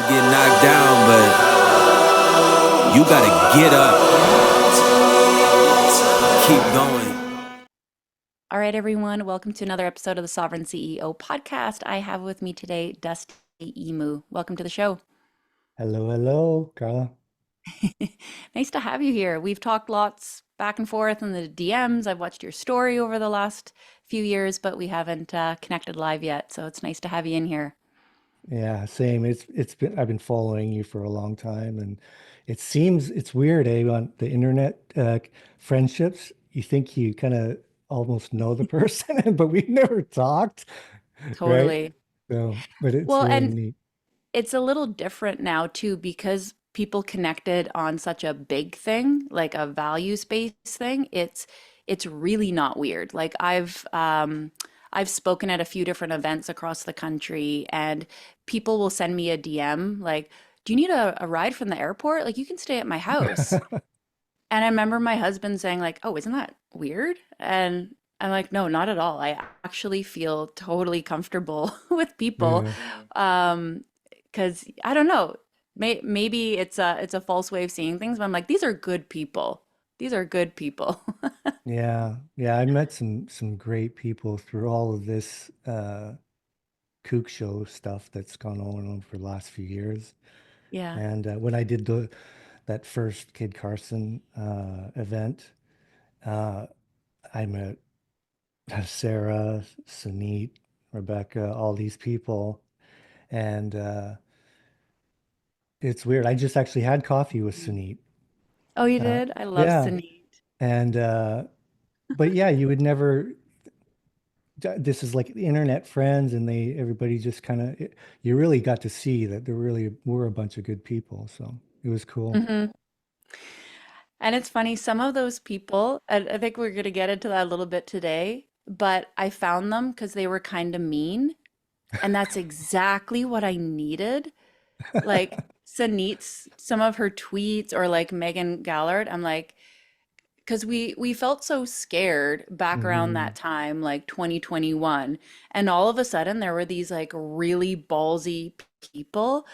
get knocked down, but you gotta get up, keep going. All right, everyone, welcome to another episode of the Sovereign CEO podcast. I have with me today Dusty Imoo. Welcome to the show. Hello, hello, Carla. Nice to have you here. We've talked lots back and forth in the DMs. I've watched your story over the last few years, but we haven't connected live yet. So it's nice to have you in here. Yeah, same. It's been I've been following you for a long time, and it seems it's weird, on the internet friendships. You think you kind of almost know the person, but we've never talked, right? Totally. So, but it's Well, really and neat. it's a little different now too because people connected on such a big thing, like a values-based thing. It's really not weird. Like I've spoken at a few different events across the country and people will send me a DM like, "Do you need a ride from the airport? Like you can stay at my house." And I remember my husband saying like, "Oh, isn't that weird?" And I'm like, "No, not at all. I actually feel totally comfortable with people." Yeah, Um, because I don't know, maybe it's a false way of seeing things, but I'm like, these are good people. These are good people. yeah. I met some great people through all of this kook show stuff that's gone on for the last few years. Yeah. And when I did the that first Kid Carson event. Uh, I met Sarah, Sunit, Rebecca, all these people, and it's weird. I just actually had coffee with Sunit. Oh, you Uh, did? I love yeah, Sunit. and but yeah, you would never. This is like the internet friends, and everybody just kind of. You really got to see that there really were a bunch of good people, so it was cool. Hmm. And it's funny, some of those people, I think we're going to get into that a little bit today, but I found them because they were kind of mean. And that's exactly what I needed. Like Sunit's, some of her tweets or like Megan Gallard, I'm like, because we felt so scared back around Hmm. that time, like 2021, and all of a sudden there were these like really ballsy people,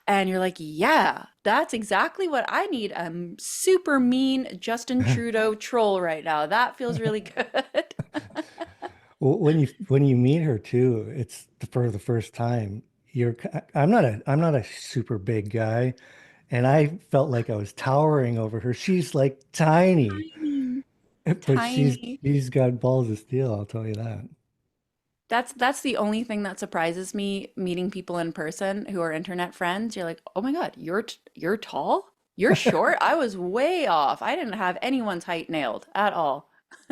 and you're like, yeah, that's exactly what I need. A super mean Justin Trudeau troll right now. That feels really good. Well, when you meet her too, it's for the first time. I'm not a super big guy, and I felt like I was towering over her. She's like tiny, Tiny, but tiny. she's got balls of steel, I'll tell you that. That's the only thing that surprises me meeting people in person who are internet friends. You're like, "Oh my God, you're tall? You're short? I was way off. I didn't have anyone's height nailed at all."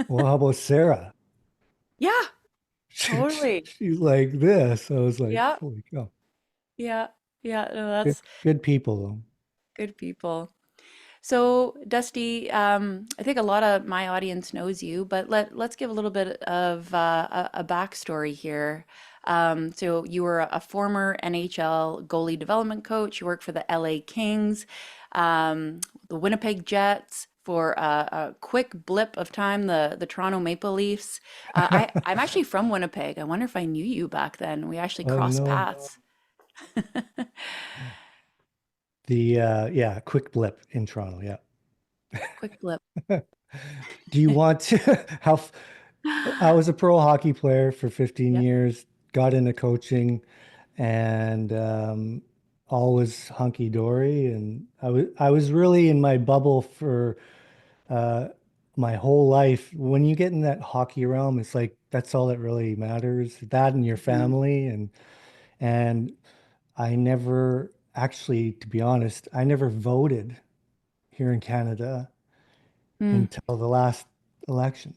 Well, how about Sarah? Yeah, She, totally. she's like this. I was like, Yeah, holy cow. yeah, yeah. No, Good, that's good people good people. So, Dusty, I think a lot of my audience knows you, but let's give a little bit of a backstory here. So, you were a former NHL goalie development coach. You worked for the LA Kings, the Winnipeg Jets for a quick blip of time, the Toronto Maple Leafs. though. I'm actually from Winnipeg. I wonder if I knew you back then. We actually Oh crossed no. paths. The yeah, quick blip in Toronto, yeah. Quick blip. Do you want to I was a pro hockey player for 15 Yep. years, got into coaching, and all was hunky dory. And I was really in my bubble for uh, my whole life. When you get in that hockey realm, it's like that's all that really matters. That and your Mhm. family. And I never actually, to be honest, I never voted here in Canada Mm. until the last election.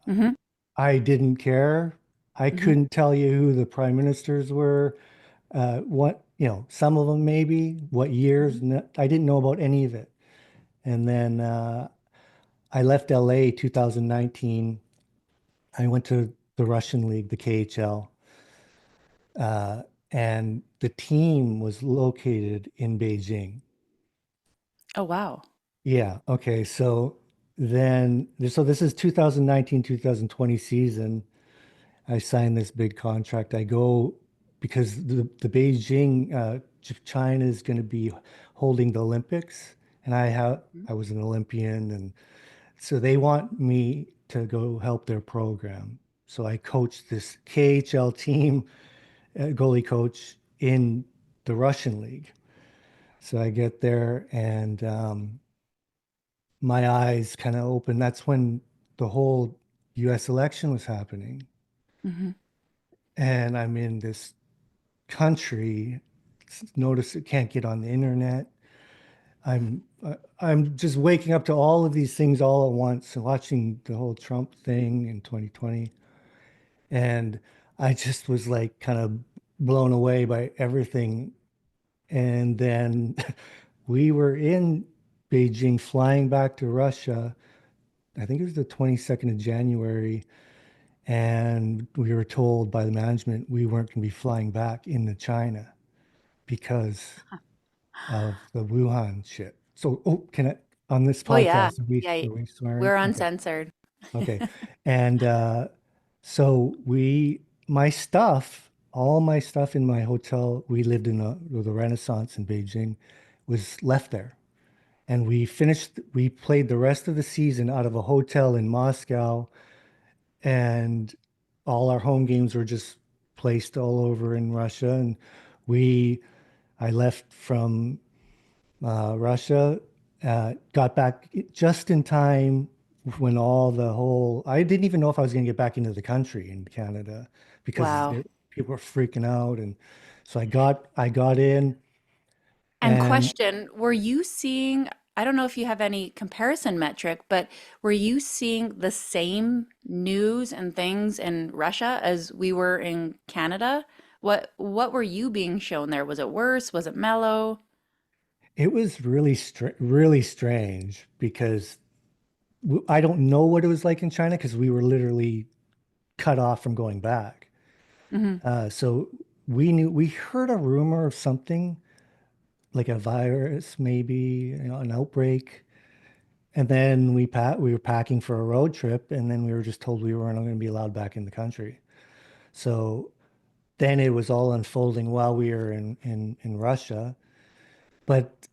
Mhm. I didn't care. I Mhm. couldn't tell you who the prime ministers were, what, some of them maybe, what years. Mhm. I didn't know about any of it. And then I left LA 2019. I went to the Russian League, the KHL, uh, and the team was located in Beijing. Oh, wow. Yeah. Okay. So this is 2019, 2020 season. I signed this big contract. I go because the Beijing China is going to be holding the Olympics, and I was an Olympian, and so they want me to go help their program. So I coached this KHL team, goalie coach in the Russian league. So I get there and my eyes kind of open. That's when the whole US election was happening. Hmm. And I'm in this country, notice it can't get on the internet. I'm just waking up to all of these things all at once and watching the whole Trump thing in 2020. And I just was like kind of blown away by everything. And then we were in Beijing flying back to Russia. I think it was the 22nd of January. And we were told by the management we weren't going to be flying back into China because of the Wuhan shit. So, oh, can I, on this Oh yeah. podcast, Yeah. are we swearing? We're Okay. uncensored. Okay. And so my stuff, all my stuff in my hotel, we lived in the Renaissance in Beijing, was left there. And we played the rest of the season out of a hotel in Moscow, and all our home games were just placed all over in Russia. And we, I left from Russia, got back just in time when I didn't even know if I was going to get back into the country in Canada because Wow. people were freaking out. And so I got in And and question, were you seeing, I don't know if you have any comparison metric, but were you seeing the same news and things in Russia as we were in Canada? What were you being shown there? Was it worse? Was it mellow? it was really strange because I don't know what it was like in China because we were literally cut off from going back. Hmm. So we heard a rumor of something like a virus, maybe, an outbreak. And then we were packing for a road trip, and then we were just told we weren't going to be allowed back in the country. So then it was all unfolding while we were in Russia, but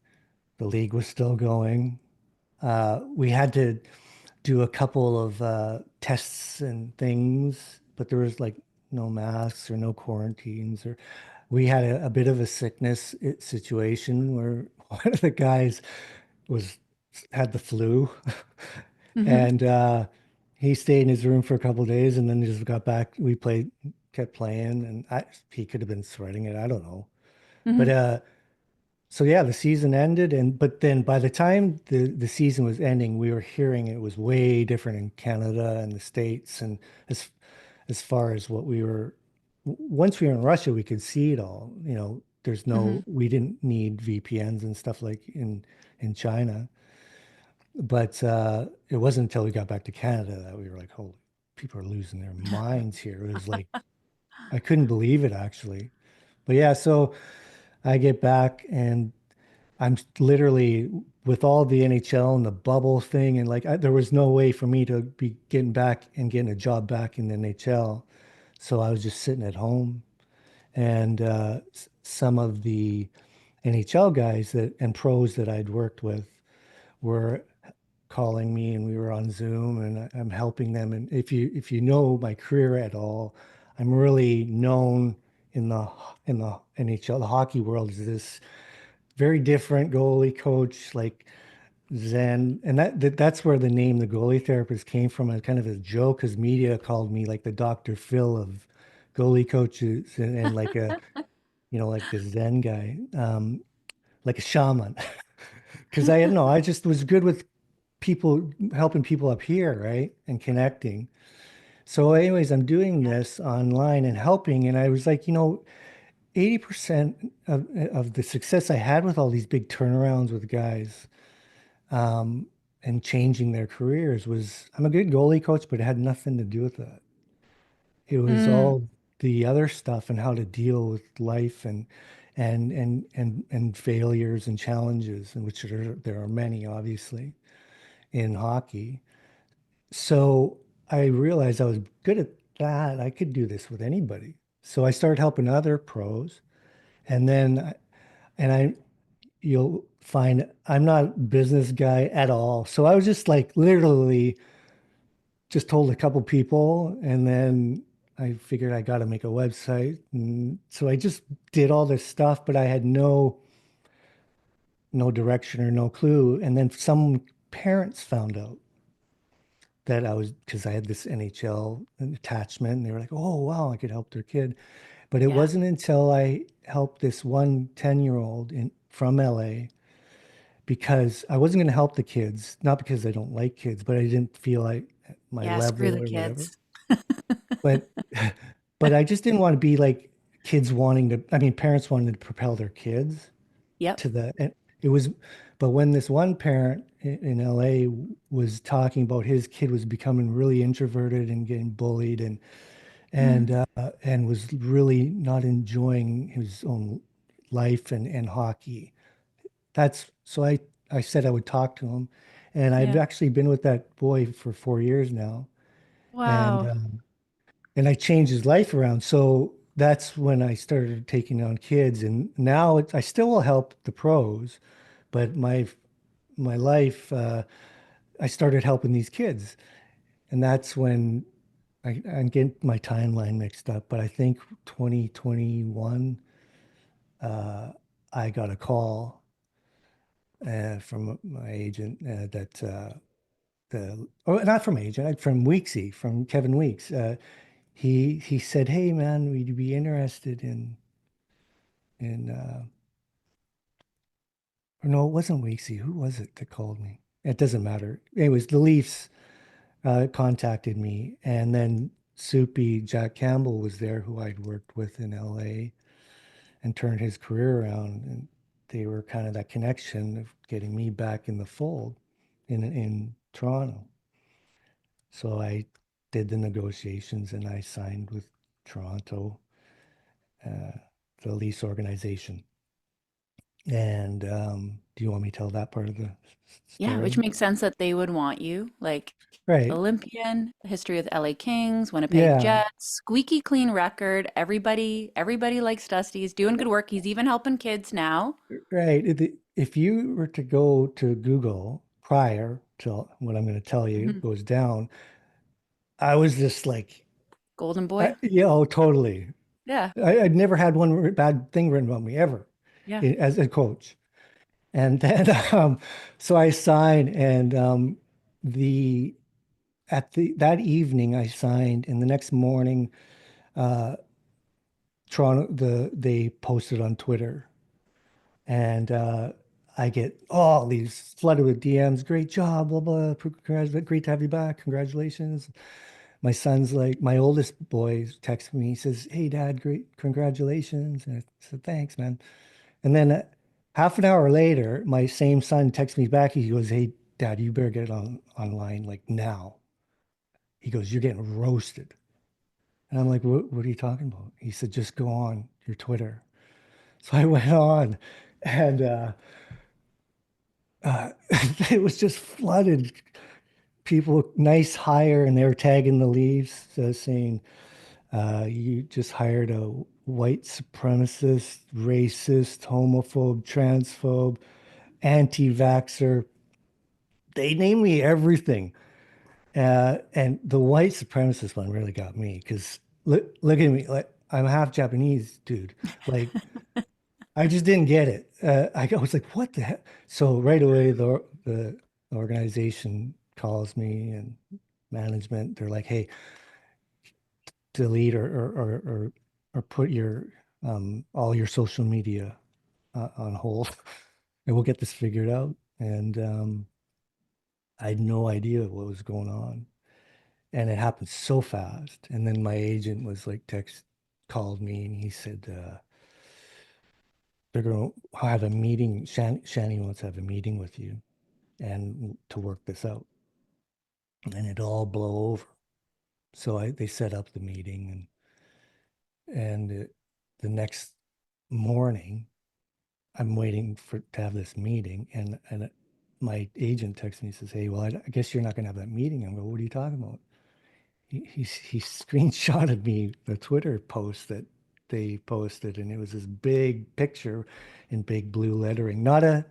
the league was still going. We had to do a couple of tests and things, but there was like no masks or no quarantines, or we had a bit of a sickness situation where one of the guys was had the flu Hmm. and he stayed in his room for a couple of days and then just got back. We kept playing, and he could have been sweating it. I don't know. But Hmm. so yeah, the season ended, and but then by the time the season was ending, we were hearing it was way different in Canada and the States, and as as far as what we were, once we were in Russia, we could see it all. Hmm. We didn't need VPNs and stuff like in China. But it wasn't until we got back to Canada that we were like, holy, people are losing their minds here. It was like, I couldn't believe it actually. But yeah, so I get back and I'm literally with all the NHL and the bubble thing. And like, there was no way for me to be getting back and getting a job back in the NHL. So I was just sitting at home. And some of the NHL guys and pros that I'd worked with were calling me, and we were on Zoom, and I'm helping them. And if you know my career at all, I'm really known in the NHL, the hockey world, as this very different goalie coach, like Zen. And that's where the name the goalie therapist came from, a kind of a joke, because media called me like the Dr. Phil of goalie coaches, and like like the Zen guy, like a shaman. Because I don't know, I just was good with people, helping people up here, right? And connecting. So, anyways, I'm doing this online and helping. And I was like, 80% of the success I had with all these big turnarounds with guys and changing their careers was I'm a good goalie coach, but it had nothing to do with that. It was Mm. all the other stuff and how to deal with life and failures and challenges, and which there are many, obviously, in hockey. So I realized I was good at that. I could do this with anybody. So I started helping other pros. And then and you'll find I'm not a business guy at all. So I was just like literally just told a couple people, and then I figured I got to make a website. And so I just did all this stuff, but I had no direction or no clue. And then some parents found out that I was, because I had this NHL attachment, and they were like, "Oh, wow, I could help their kid." But it Yeah. wasn't until I helped this one 10-year-old in from LA, because I wasn't going to help the kids, not because I don't like kids, but I didn't feel like my Yeah, screw level the or whatever. kids. But but I just didn't want to be like kids wanting to, I mean, parents wanting to propel their kids Yep. to the, and it was, but when this one parent in LA was talking about his kid was becoming really introverted and getting bullied Mm. and was really not enjoying his own life and hockey. That's so I said I would talk to him, and I've Yeah. actually been with that boy for 4 years now, and Wow. and I changed his life around. So that's when I started taking on kids, and now I still will help the pros, but my life I started helping these kids, and that's when I get my timeline mixed up. But I think 2021, uh, I got a call from my agent that or not from agent, from Weeksy, from Kevin Weeks. He said, "Hey man, would you be interested in or no, it wasn't Weeksy. Who was it that called me? It doesn't matter. Anyways, the Leafs contacted me, and then Soupy Jack Campbell was there, who I'd worked with in LA and turned his career around, and they were kind of that connection of getting me back in the fold in Toronto. So I did the negotiations and I signed with Toronto, uh, the lease organization. And do you want me to tell that part of the Yeah, which story? makes sense that they would want you. Like Right. Olympian, history with LA Kings, Winnipeg Yeah. Jets, squeaky clean record. Everybody likes Dusty. He's doing good work. He's even helping kids now. Right. If you were to go to Google prior to what I'm going to tell you Mhm. goes down, I was just like, Golden boy. yeah, oh, totally. Yeah. I'd never had one bad thing written about me ever Yeah. as a coach. And then, so I signed, and the at the that evening I signed, and the next morning, uh, Toronto they posted on Twitter, and I get all these flooded with DMs. Great job, blah blah. Great to have you back. Congratulations. My son's like, my oldest boy texts me. He says, "Hey, Dad, great, congratulations." And I said, "Thanks, man." And then half an hour later, my same son texts me back. He goes, "Hey, Dad, you better get on online like now." He goes, "You're getting roasted." And I'm like, what are you talking about? He said, "Just go on your Twitter." So I went on, and it was just flooded. People, nice hire, and they were tagging the Leafs, saying, "You just hired a white supremacist, racist, homophobe, transphobe, anti-vaxxer." They named me everything. And the white supremacist one really got me because look at me, like I'm half Japanese, dude. Like I just didn't get it. I was like, what the heck? So right away, the organization calls me and management. They're like, hey, delete or put your all your social media on hold, and we'll get this figured out. And I had no idea what was going on. And it happened so fast. And then my agent was like called me, and he said they're going to have a meeting. Shani wants to have a meeting with you and to work this out, and it'll all blow over. So they set up the meeting, and the next morning I'm waiting for to have this meeting, and my agent texts me and says, "Hey, well, I guess you're not going to have that meeting." I'm going, "What are you talking about?" He screenshotted me the Twitter post that they posted, and it was this big picture in big blue lettering, not a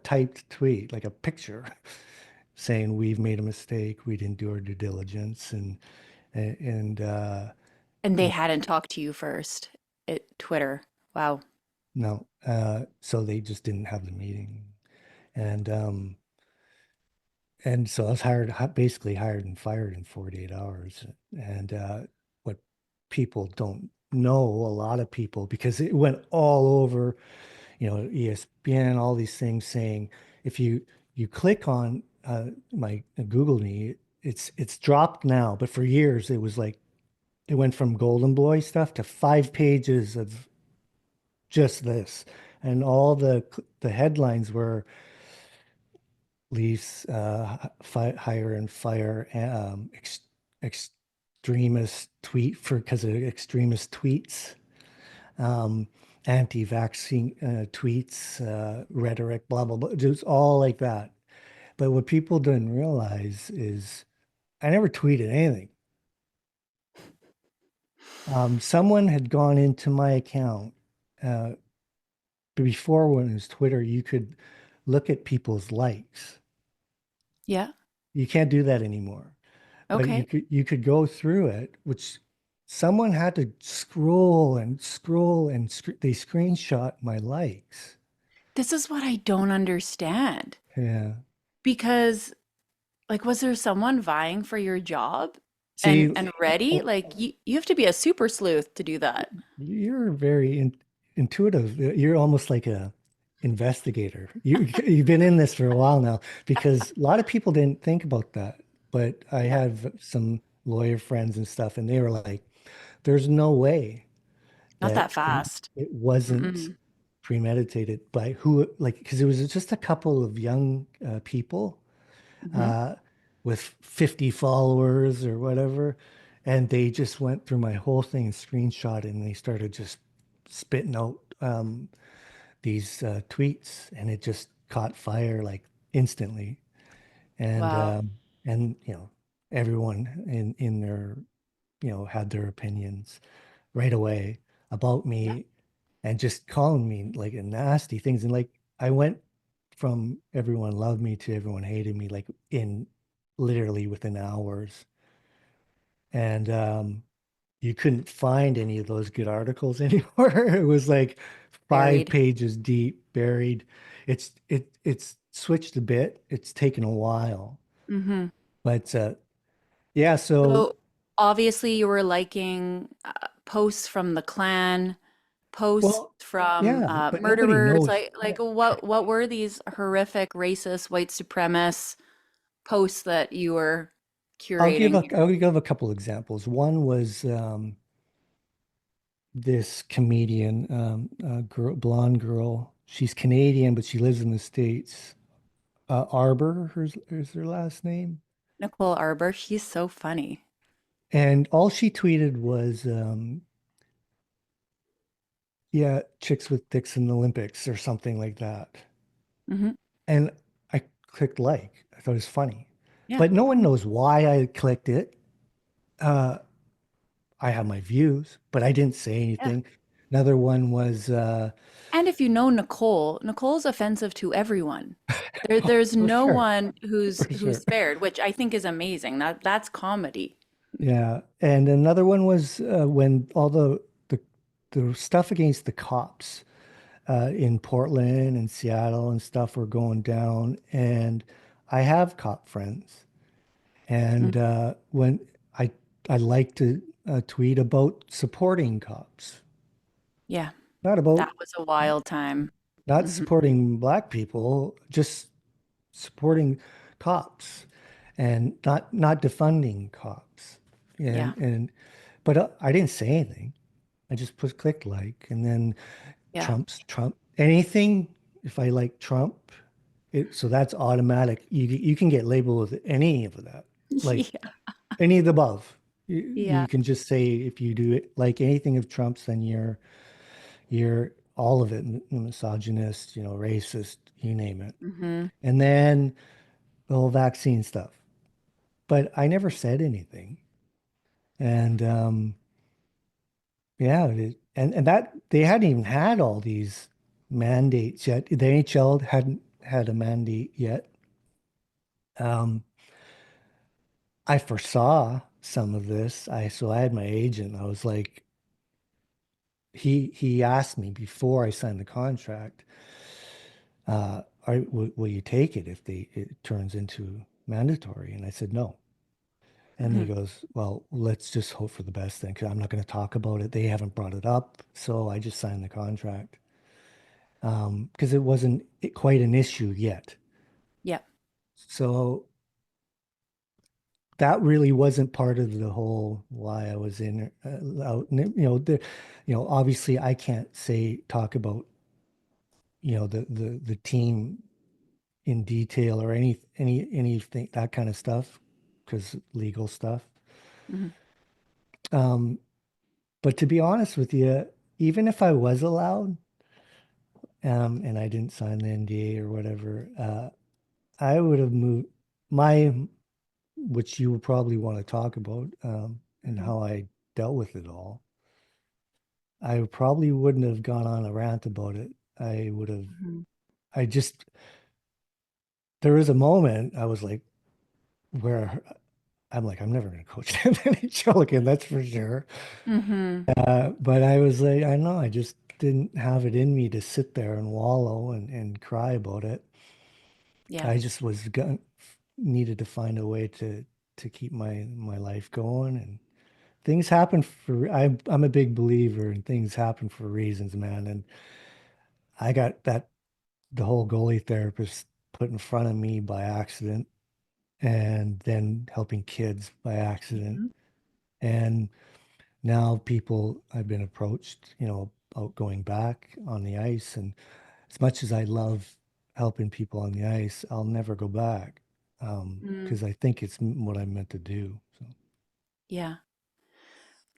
typed tweet, like a picture saying we've made a mistake, we didn't do our due diligence, and And they you know, hadn't talked to you first at Twitter. Wow. no, so they just didn't have the meeting, and um, and so I was basically hired and fired in 48 hours. And what people don't know, a lot of people, because it went all over, ESPN, all these things saying if you click on my Google me, it's dropped now, but for years it was like it went from Golden Boy stuff to 5 pages of just this, and all the headlines were Leafs hire and fire extremist tweet for because of extremist tweets, um, anti-vaccine tweets, rhetoric, blah blah blah, just all like that. But what people didn't realize is I never tweeted anything. Someone had gone into my account uh, before when it was Twitter. You could look at people's likes. Yeah. You can't do that anymore. But you Okay. could go through it, which someone had to scroll and scroll and they screenshot my likes. This is what I don't understand. Yeah. Because like was there someone vying for your job See, and ready? oh, Like you have to be a super sleuth to do that. you're very intuitive. You're almost like a investigator. You've been in this for a while now because a lot of people didn't think about that. But I Yeah. have some lawyer friends and stuff, and they were like, "There's no way Not that that fast. it wasn't Mm-mm. premeditated by who, like, because it was just a couple of young people Hmm. uh, with 50 followers or whatever, and they just went through my whole thing and screenshot it, and they started just spitting out these tweets, and it just caught fire like instantly, and Wow. um, and everyone in their had their opinions right away about Yeah. me and just calling me like nasty things. And like I went from everyone loved me to everyone hated me like in literally within hours. And you couldn't find any of those good articles anymore. It was like five Buried. pages deep, buried. It's switched a bit. It's taken a while. Hmm. But yeah, so So obviously you were liking posts from the Klan, posts well, from yeah, but nobody murderers. knows. Like what were these horrific racist white supremacist posts that you were curating? I'll give a couple examples. One was this comedian, blonde girl. She's Canadian, but she lives in the States. Arbor, is her last name. Nicole Arbor, she's so funny. And all she tweeted was, yeah, chicks with dicks in the Olympics or something like that. Hmm. And I clicked like. I thought it was funny. Yeah. But no one knows why I clicked it. Uh, I have my views, but I didn't say Yeah. anything. Another one was, And if you know Nicole, Nicole's offensive to everyone. There's for no sure, one for who's sure. spared, which I think is amazing. That's comedy. Yeah, and another one was when all the the stuff against the cops in Portland and Seattle and stuff were going down, and I have cop friends, and Mm. when I I like to tweet about supporting cops, Yeah, not about that was a wild time. not Hmm. supporting black people, just supporting cops, and not defunding cops, Yeah, and but I didn't say anything. I just put click like, and then yeah, Trump anything. If I like Trump, so that's automatic. You can get labeled with any of that, like yeah, any of the above. yeah. You can just say if you do it like anything of Trump's, then you're all of it, misogynist, racist, you name it. Hmm. And then the whole vaccine stuff. But I never said anything, and yeah, and that they hadn't even had all these mandates yet. The NHL hadn't had a mandate yet. Um, I foresaw some of this. I had my agent. I was like, he asked me before I signed the contract, will you take it if it turns into mandatory? And I said no. And he Mhm. goes, well, let's just hope for the best then, because I'm not going to talk about it. They haven't brought it up, so I just signed the contract because it wasn't quite an issue yet. Yeah. So that really wasn't part of the whole why I was in out. Obviously I can't talk about the team in detail or anything that kind of stuff because legal stuff. Mhm. Um, but to be honest with you, even if I was allowed, and I didn't sign the NDA or whatever, I would have moved my, which you will probably want to talk about, and Mhm. how I dealt with it all. I probably wouldn't have gone on a rant about it. I would have, Mhm. I just, there was a moment I was like, where I'm like, I'm never going to coach the NHL again, that's for sure. Mhm. But I was like, I know, I just didn't have it in me to sit there and wallow and cry about it. Yeah. I just needed to find a way to keep my life going, and things happen for I'm a big believer in things happen for reasons, man. And I got the whole goalie therapist put in front of me by accident, and then helping kids by accident. Mhm. And now people I've been approached, about going back on the ice. And as much as I love helping people on the ice, I'll never go back Mm. because I think it's what I'm meant to do. So, Yeah.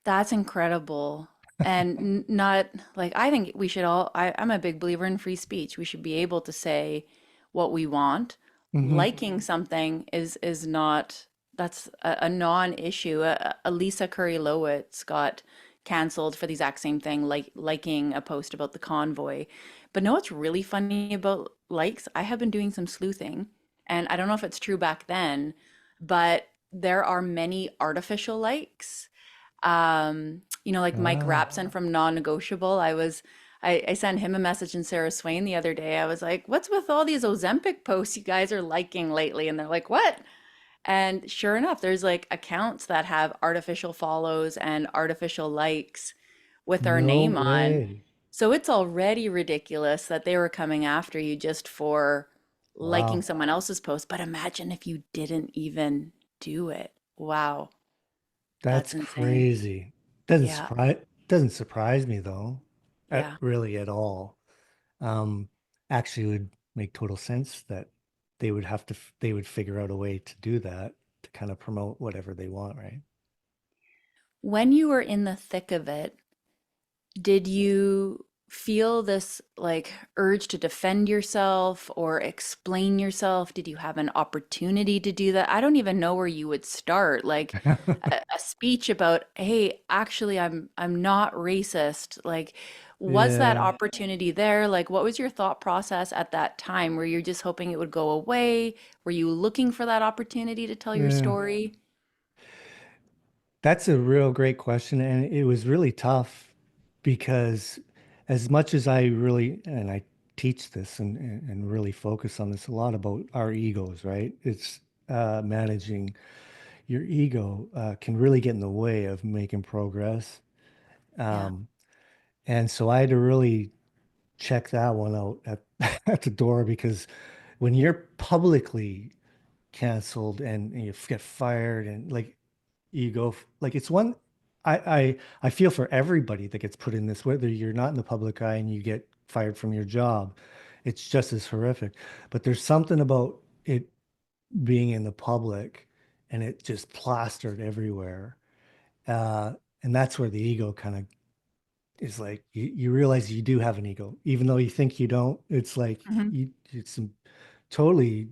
That's incredible. And not like I think we should all, I'm a big believer in free speech. We should be able to say what we want. hmm. Liking something is not, that's a non-issue. A Lisa Curry Lowitz got canceled for the exact same thing, like liking a post about the convoy. But know what's really funny about likes? I have been doing some sleuthing, and I don't know if it's true back then, but there are many artificial likes, like Mike Ah, Rapson from Non-Negotiable. I sent him a message and Sarah Swain the other day. I was like, what's with all these Ozempic posts you guys are liking lately? And they're like, what? And sure enough, there's like accounts that have artificial follows and artificial likes with our no name on. way. So it's already ridiculous that they were coming after you just for liking Wow. someone else's post. But imagine if you didn't even do it. Wow, That's that's insane. crazy. Doesn't Yeah. surprise doesn't surprise me though, Yeah. really at all. Um, Actually, it would make total sense that they would figure out a way to do that to kind of promote whatever they want, right? When you were in the thick of it, did you feel this like urge to defend yourself or explain yourself? Did you have an opportunity to do that? I don't even know where you would start. Like a speech about, "Hey, actually I'm not racist." Like was that Yeah, opportunity there? Like what was your thought process at that time? Were you just hoping it would go away? Were you looking for that opportunity to tell your yeah. story? That's a real great question, and it was really tough because as much as I really and I teach this and really focus on this a lot about our egos, right? It's managing your ego can really get in the way of making progress. Yeah. Um, and so I had to really check that one out at at the door because when you're publicly canceled and you get fired and like like it's one I feel for everybody that gets put in this, whether you're not in the public eye and you get fired from your job, it's just as horrific. But there's something about it being in the public and it just plastered everywhere. Uh, and that's where the ego kind of is like you realize you do have an ego, even though you think you don't. It's like Mhm. it's totally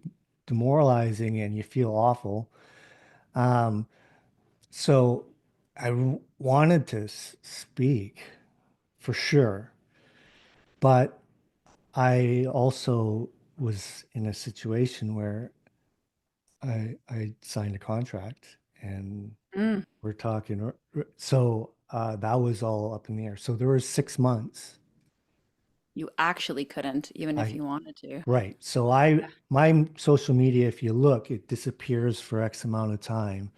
demoralizing and you feel awful. So wanted to speak for sure. But I also was in a situation where I signed a contract and Mm, we're talking. So that was all up in the air. So there was 6 months. you actually couldn't, even if I you wanted to. Right. So Yeah. my social media, if you look, it disappears for X amount of time.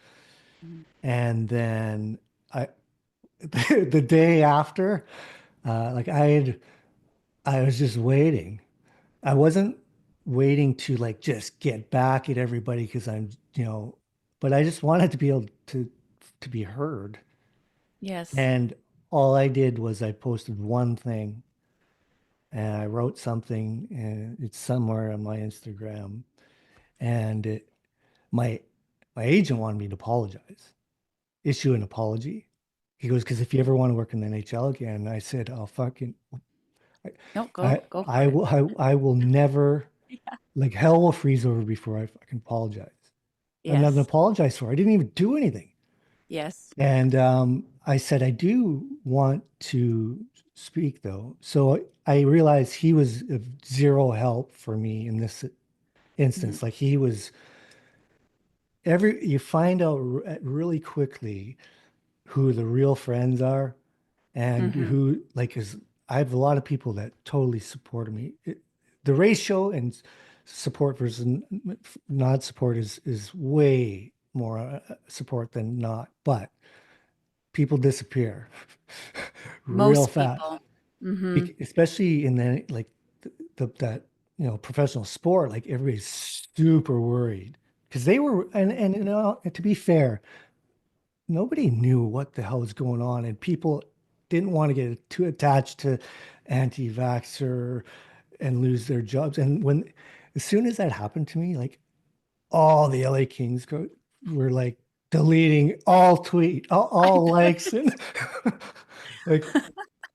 Mhm. And then I the day after, like I was just waiting. I wasn't waiting to like just get back at everybody because but I just wanted to be able to be heard. Yes. And all I did was I posted one thing and I wrote something and it's somewhere on my Instagram and my my agent wanted me to apologize, issue an apology. He goes, because if you ever want to work in the NHL again, I said, I'll fucking No, I go for I it. will I will never, Yeah. like hell will freeze over before I fucking apologize. I have nothing to Yes. apologize for. I didn't even do anything. Yes. And I said, I do want to speak though. So I realized he was of zero help for me in this Mhm. instance. Like he was you find out really quickly who the real friends are and Mhm. who like is I have a lot of people that totally support me. The ratio and support versus not support is way more support than not, but people disappear real Most fast, people. Hmm. especially in the like that professional sport. Like everybody's super worried because they were and to be fair, nobody knew what the hell was going on, and people didn't want to get too attached to anti-vaxxer and lose their jobs. And as soon as that happened to me, like all the LA Kings were like deleting I all likes, noticed. and like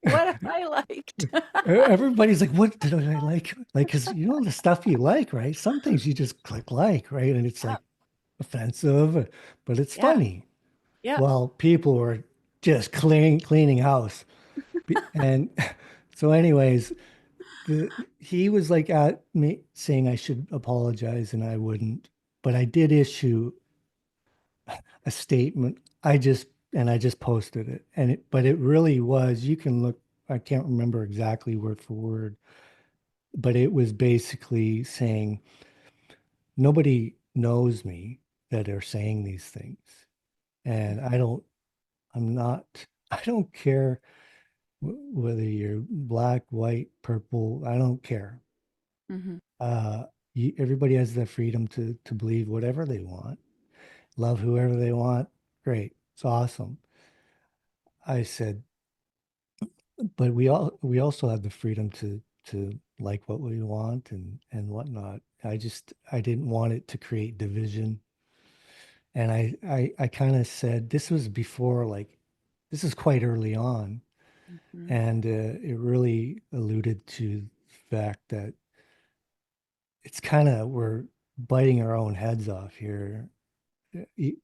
What have I liked? everybody's like, "What did I like?" Like, because the stuff you like, right? Some things you just click like, right? And it's Yeah. like offensive, but it's Yeah. funny. Yeah. Well, people were just cleaning house. And so anyways, he was like at me saying I should apologize and I wouldn't, but I did issue a statement. I just posted it but it really was, you can look, I can't remember exactly word for word, but it was basically saying nobody knows me that are saying these things. And Mhm. I'm not, I don't care whether you're black, white, purple, I don't care. Mhm. Uh, everybody has the freedom to believe whatever they want, love whoever they want. Great, it's awesome. I said, but we also have the freedom to like what we want and whatnot. I didn't want it to create division, and I kind of said this was before like this is quite early on, Mhm. and it really alluded to the fact that it's kind of we're biting our own heads off here.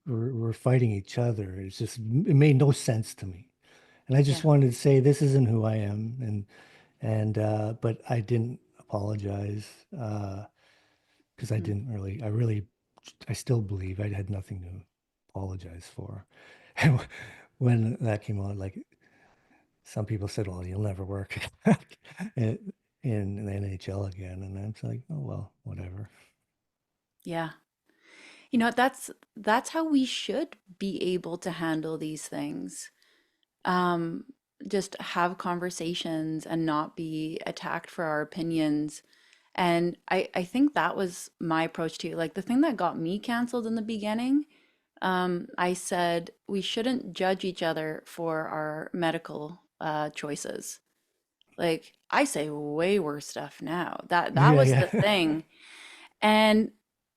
We're fighting each other. It made no sense to me, and I just Yeah. wanted to say this isn't who I am, and but I didn't apologize because Mhm. I still believe I had nothing to apologize for. And when that came on, like some people said, "Well, you'll never work in, in the NHL again," and I'm just like, "Oh well, whatever." Yeah. That's how we should be able to handle these things. Um, just have conversations and not be attacked for our opinions. And I think that was my approach to like the thing that got me canceled in the beginning. I said we shouldn't judge each other for our medical choices. Like I say way worse stuff now. That Yeah, was the yeah. thing. And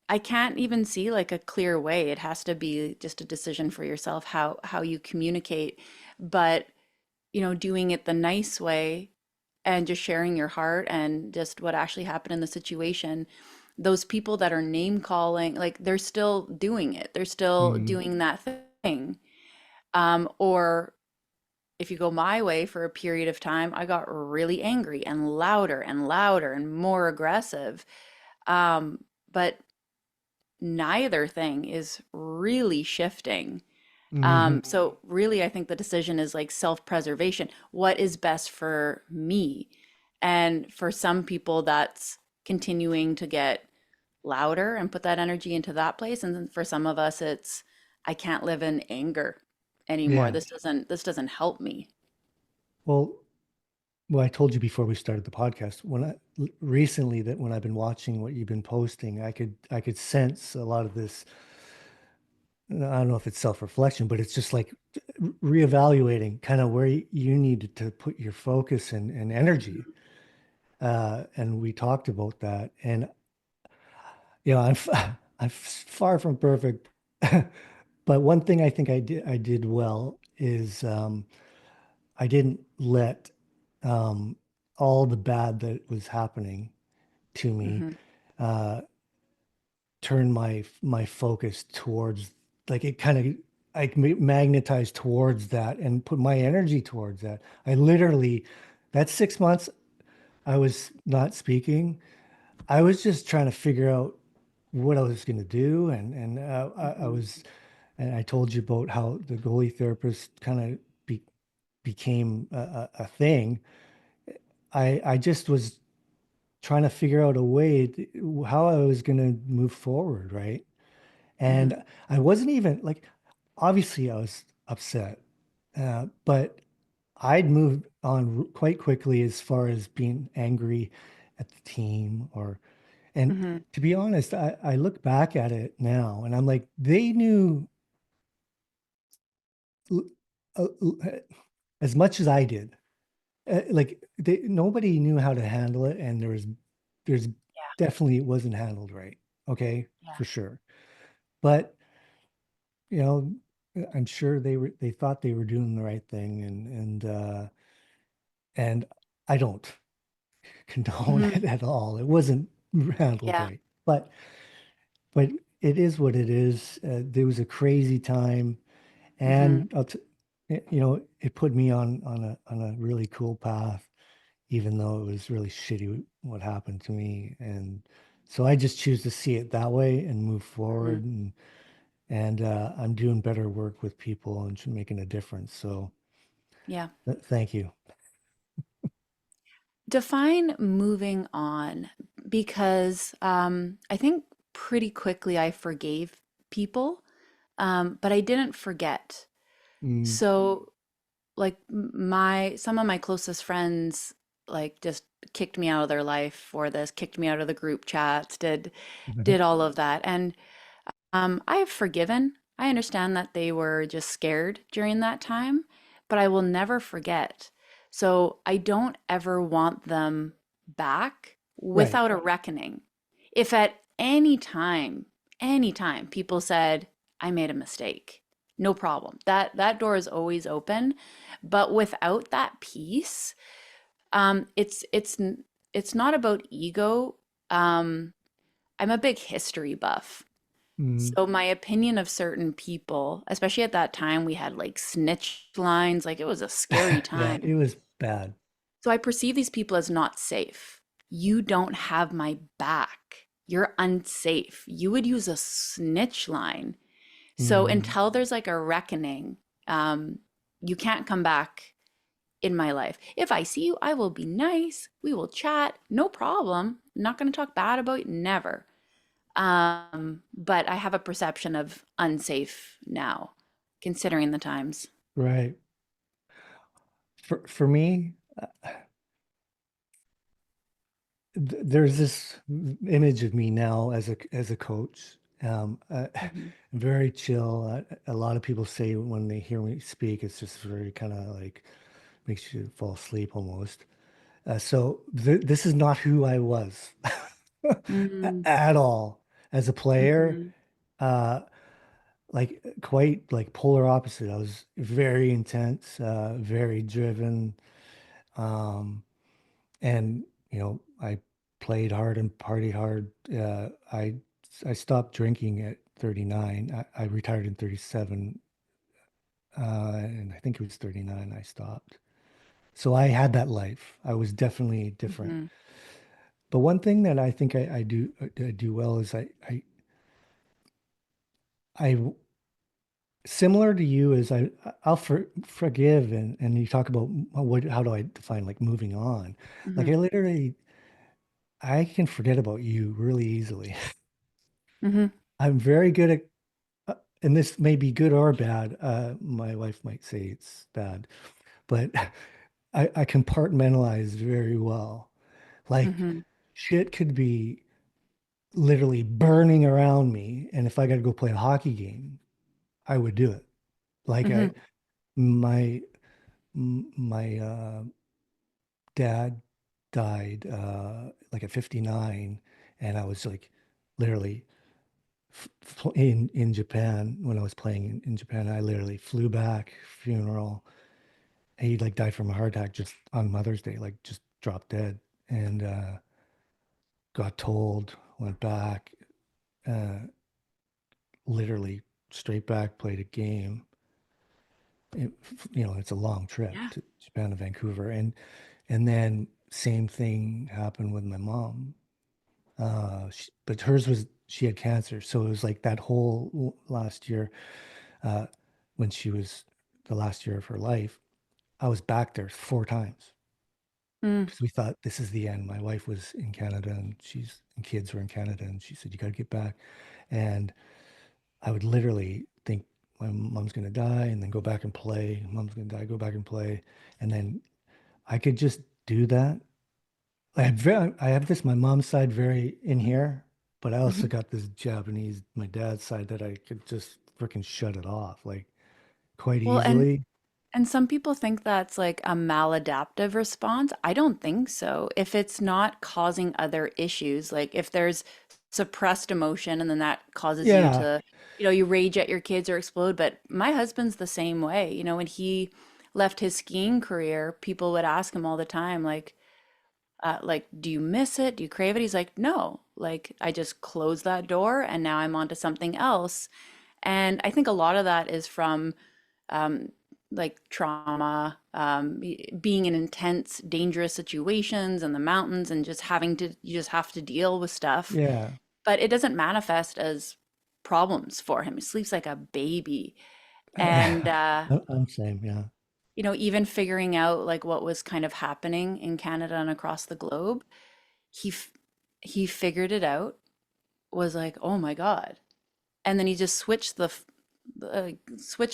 I can't even see like a clear way. It has to be just a decision for yourself how you communicate. But, doing it the nice way and just sharing your heart and just what actually happened in the situation. Those people that are name calling, like they're still doing it. They're still Mm, doing that thing. Or if you go my way for a period of time, I got really angry and louder and more aggressive. But neither thing is really shifting. Hmm. So really, I think the decision is like self-preservation. What is best for me? And for some people, that's continuing to get louder and put that energy into that place. And then for some of us, it's I can't live in anger anymore. Yeah. This doesn't help me. Well, well, I told you before we started the podcast, recently that when I've been watching what you've been posting, I could sense a lot of this. I don't know if it's self-reflection, but it's just like reevaluating kind of where you need to put your focus and energy. And we talked about that. And I'm far from perfect, but one thing I think I did well is I didn't let um, all the bad that was happening to me Hmm. uh, turn my focus towards, like, it kind of, I magnetized towards that and put my energy towards that. I literally, that 6 months I was not speaking. I was just trying to figure out what I was going to do, and I Hmm. was, and I told you about how the goalie therapist kind of became a thing. I just was trying to figure out a way how I was going to move forward, right? Hmm. And I wasn't even like, obviously I was upset, but I'd moved on quite quickly as far as being angry at the team and Hmm. to be honest, I look back at it now and I'm like, they knew uh, uh, as much as I did. Like nobody knew how to handle it, and there's Yeah. definitely it wasn't handled right. Okay, Yeah. for sure. But you know, I'm sure they thought they were doing the right thing, and I don't condone Hmm. it at all. It wasn't handled Yeah. right, but it is what it is. There was a crazy time, Hmm. and it put me on a really cool path, even though it was really shitty what happened to me. And so I just choose to see it that way and move Hmm. forward, and I'm doing better work with people and making a difference. So Yeah. thank you. Define moving on because I think pretty quickly I forgave people, but I didn't forget. Mm. So like my some of my closest friends like just kicked me out of their life for this, kicked me out of the group chats, did all of that. And I have forgiven. I understand that they were just scared during that time, but I will never forget. So I don't ever want them back Right. without a reckoning. If at any time people said, I made a mistake, no problem. That door is always open. But without that piece, it's not about ego. Um, I'm a big history buff. Mm. So my opinion of certain people, especially at that time, we had like snitch lines, like it was a scary Yeah, it time. was bad. So I perceive these people as not safe. You don't have my back. You're unsafe. You would use a snitch line. So Mm. until there's like a reckoning, um, you can't come back in my life. If I see you, I will be nice. We will chat. No problem. I'm not going to talk bad about you. Never. But I have a perception of unsafe now, considering the times. Right. For me, there's this image of me now as a coach. Mhm. Very chill. A lot of people say when they hear me speak, it's just very kind of like makes you fall asleep almost. So this is not who I was Mhm. at all as a player. Mhm. Uh, like quite like polar opposite. I was very intense, very driven, um, and I played hard and partied hard. I stopped drinking at 39. I retired in 37. and I think it was 39 I stopped. So I had that life. I was definitely different. Hmm. But one thing that I think I do well is I similar to you is I'll forgive, and you talk about what how do I define like moving on. Like Hmm. I can forget about you really easily. Hmm. I'm very good at and this may be good or bad. My wife might say it's bad, but I compartmentalize very well. Like Hmm. shit could be literally burning around me, and if I got to go play a hockey game, I would do it. Like Hmm. my my dad died like at 59, and I was like literally in Japan when I was playing in Japan. I literally flew back, funeral. He like died from a heart attack just on Mother's Day, like just dropped dead, and got told, went back, uh, literally straight back, played a game. It, it's a long trip Yeah. to Japan to Vancouver, and then same thing happened with my mom. But hers was she had cancer, so it was like that whole last year, uh, when she was the last year of her life. I was back there 4 times Mm. because we thought this is the end. My wife was in Canada and kids were in Canada, and she said, "You got to get back." And I would literally think my mom's going to die and then go back and play. Mom's going to die, go back and play. And then I could just do that. I have this, my mom's side very in here, but I also Hmm. got this Japanese, my dad's side that I could just freaking shut it off like quite Well, easily. and some people think that's like a maladaptive response. I don't think so. If it's not causing other issues, like if there's suppressed emotion and then that causes you Yeah. to, you rage at your kids or explode. But my husband's the same way. When he left his skiing career, people would ask him all the time, like, do you miss it? Do you crave it? He's like, no, like I just closed that door and now I'm on to something else. And I think a lot of that is from um, like trauma, being in intense, dangerous situations in the mountains and you just have to deal with stuff. Yeah. But it doesn't manifest as problems for him. He sleeps like a baby. And, I'm same. Yeah. even figuring out like what was kind of happening in Canada and across the globe, he, f- he figured it out, was like, oh my God. And then he just switched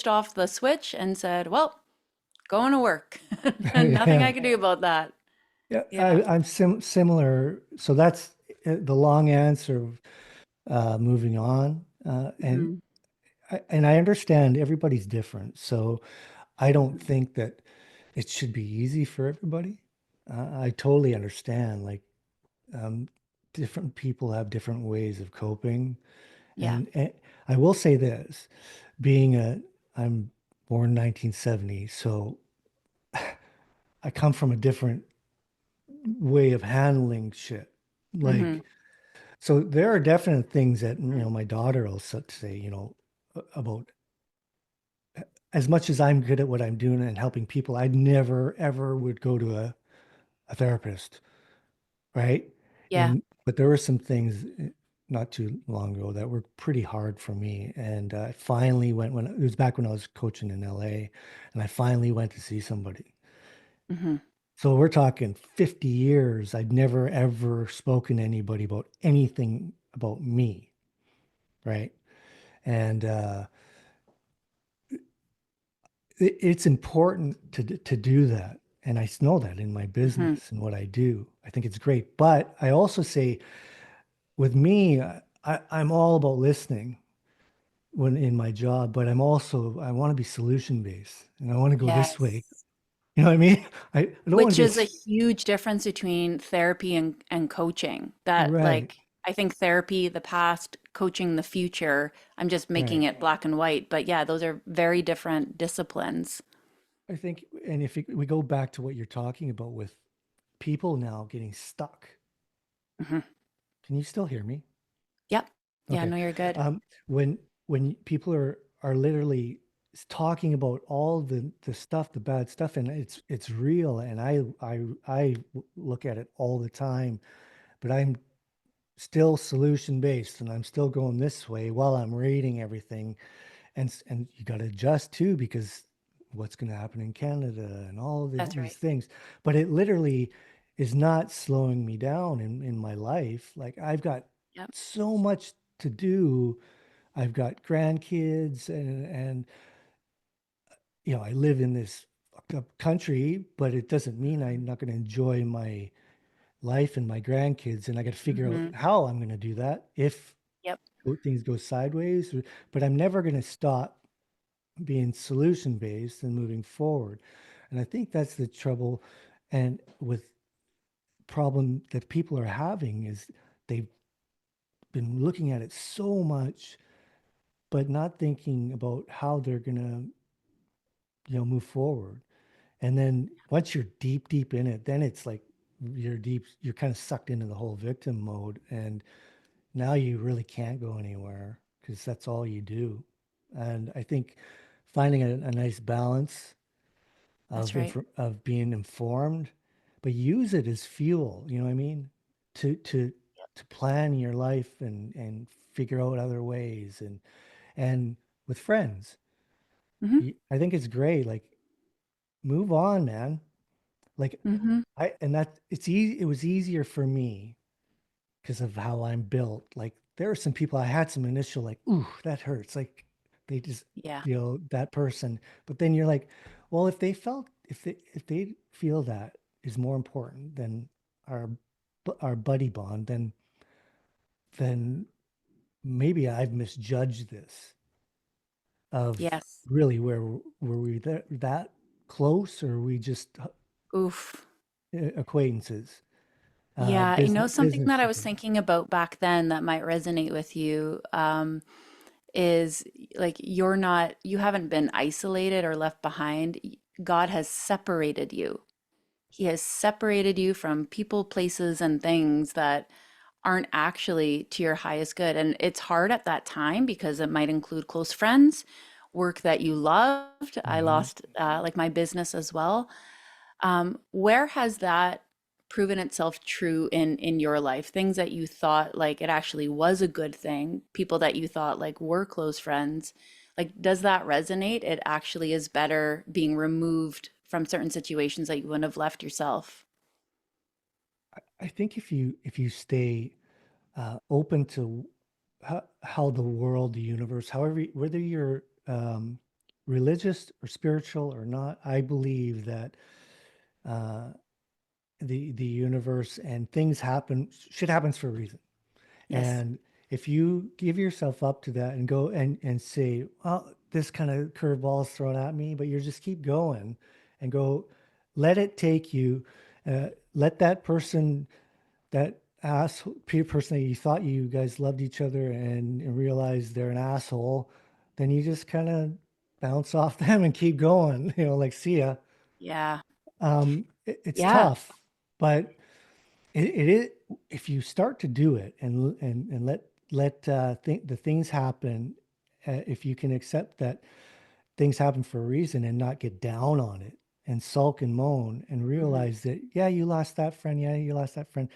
off the switch and said, well, going to work. Nothing Yeah. I can do about that. Yeah. Yeah. I'm similar. So that's the long answer of moving on. Hmm. And I understand everybody's different. So I don't think that it should be easy for everybody. I totally understand. Like, um, different people have different ways of coping. Yeah. And I will say this, being I'm born 1970, so I come from a different way of handling shit. Hmm. Like, so there are definite things that, my daughter will say, about as much as I'm good at what I'm doing and helping people, I never ever would go to a therapist, right? Yeah. But there were some things not too long ago that were pretty hard for me, and I finally went when it was back when I was coaching in LA, and I finally went to see somebody. Hmm. So we're talking 50 years. I'd never ever spoken to anybody about anything about me, right? And it's important to do that. And I know that in my Hmm. business and what I do. I think it's great. But I also say with me, I'm all about listening when in my job, but I want to be solution based and I want to go this way. Yes. You know what I mean? I don't want Which to is a just, huge difference between therapy and coaching. That, right, like, I think therapy, the past, coaching, the future, I'm just making right. it black and white. But yeah, those are very different disciplines. I think, and if we go back to what you're talking about with people now getting stuck, Hmm. can you still hear me? Yep. Yeah, Okay. no, you're good. Um, when people are literally talking about all the stuff, the bad stuff, and it's real, and I look at it all the time, but I'm still solution based, and I'm still going this way while I'm reading everything, and you got to adjust too because what's going to happen in Canada and all of That's these right. things, but it literally is not slowing me down in my life. Like I've got Yep. so much to do. I've got grandkids and I live in this fucked up country, but it doesn't mean I'm not going to enjoy my life and my grandkids. And I got to figure out Hmm. how I'm going to do that if Yep. things go sideways. But I'm never going to stop being solution based and moving forward. And I think that's the trouble. And with problem that people are having is they've been looking at it so much, but not thinking about how they're going to, move forward. And then once you're deep, deep in it, then it's like you're kind of sucked into the whole victim mode. And now you really can't go anywhere because that's all you do. And I think finding a nice balance That's of right. of being informed, but use it as fuel, you know what I mean? To to to plan your life and figure out other ways and with friends. Hmm. I think it's great. Like move on, man. Like Hmm. and that it's easy. It was easier for me because of how I'm built. Like there are some people I had some initial like, ooh, that hurts. Like they just, Yeah. that person. But then you're like, well, if they feel that is more important than our our buddy bond, then maybe I've misjudged this of Yes. really were we that close or are we just Oof. acquaintances, Yeah, something business that I was acquaintances. thinking about back then that might resonate with you, is like you haven't been isolated or left behind. God has separated you. He has separated you from people, places, and things that aren't actually to your highest good. And it's hard at that time because it might include close friends, work that you loved. I Mhm. lost like my business as well. Where has that proven itself true in your life? Things that you thought like it actually was a good thing, people that you thought like were close friends. Like, does that resonate? It actually is better being removed from certain situations that you wouldn't have left yourself. I think if you stay open to how the world, the universe, however, whether you're religious or spiritual or not, I believe that uh, the universe and things happen, shit happens for a reason. Yes. And if you give yourself up to that and go and say, well, this kind of curveball is thrown at me, but you just keep going and go, let it take you, let that person, that person that you thought you guys loved each other and realize they're an asshole, then you just kind of bounce off them and keep going, like, see ya. Yeah. It's Yeah. tough, but it is if you start to do it and let the things happen, if you can accept that things happen for a reason and not get down on it and sulk and moan and Mhm. realize that yeah you lost that friend, yeah you lost that friend,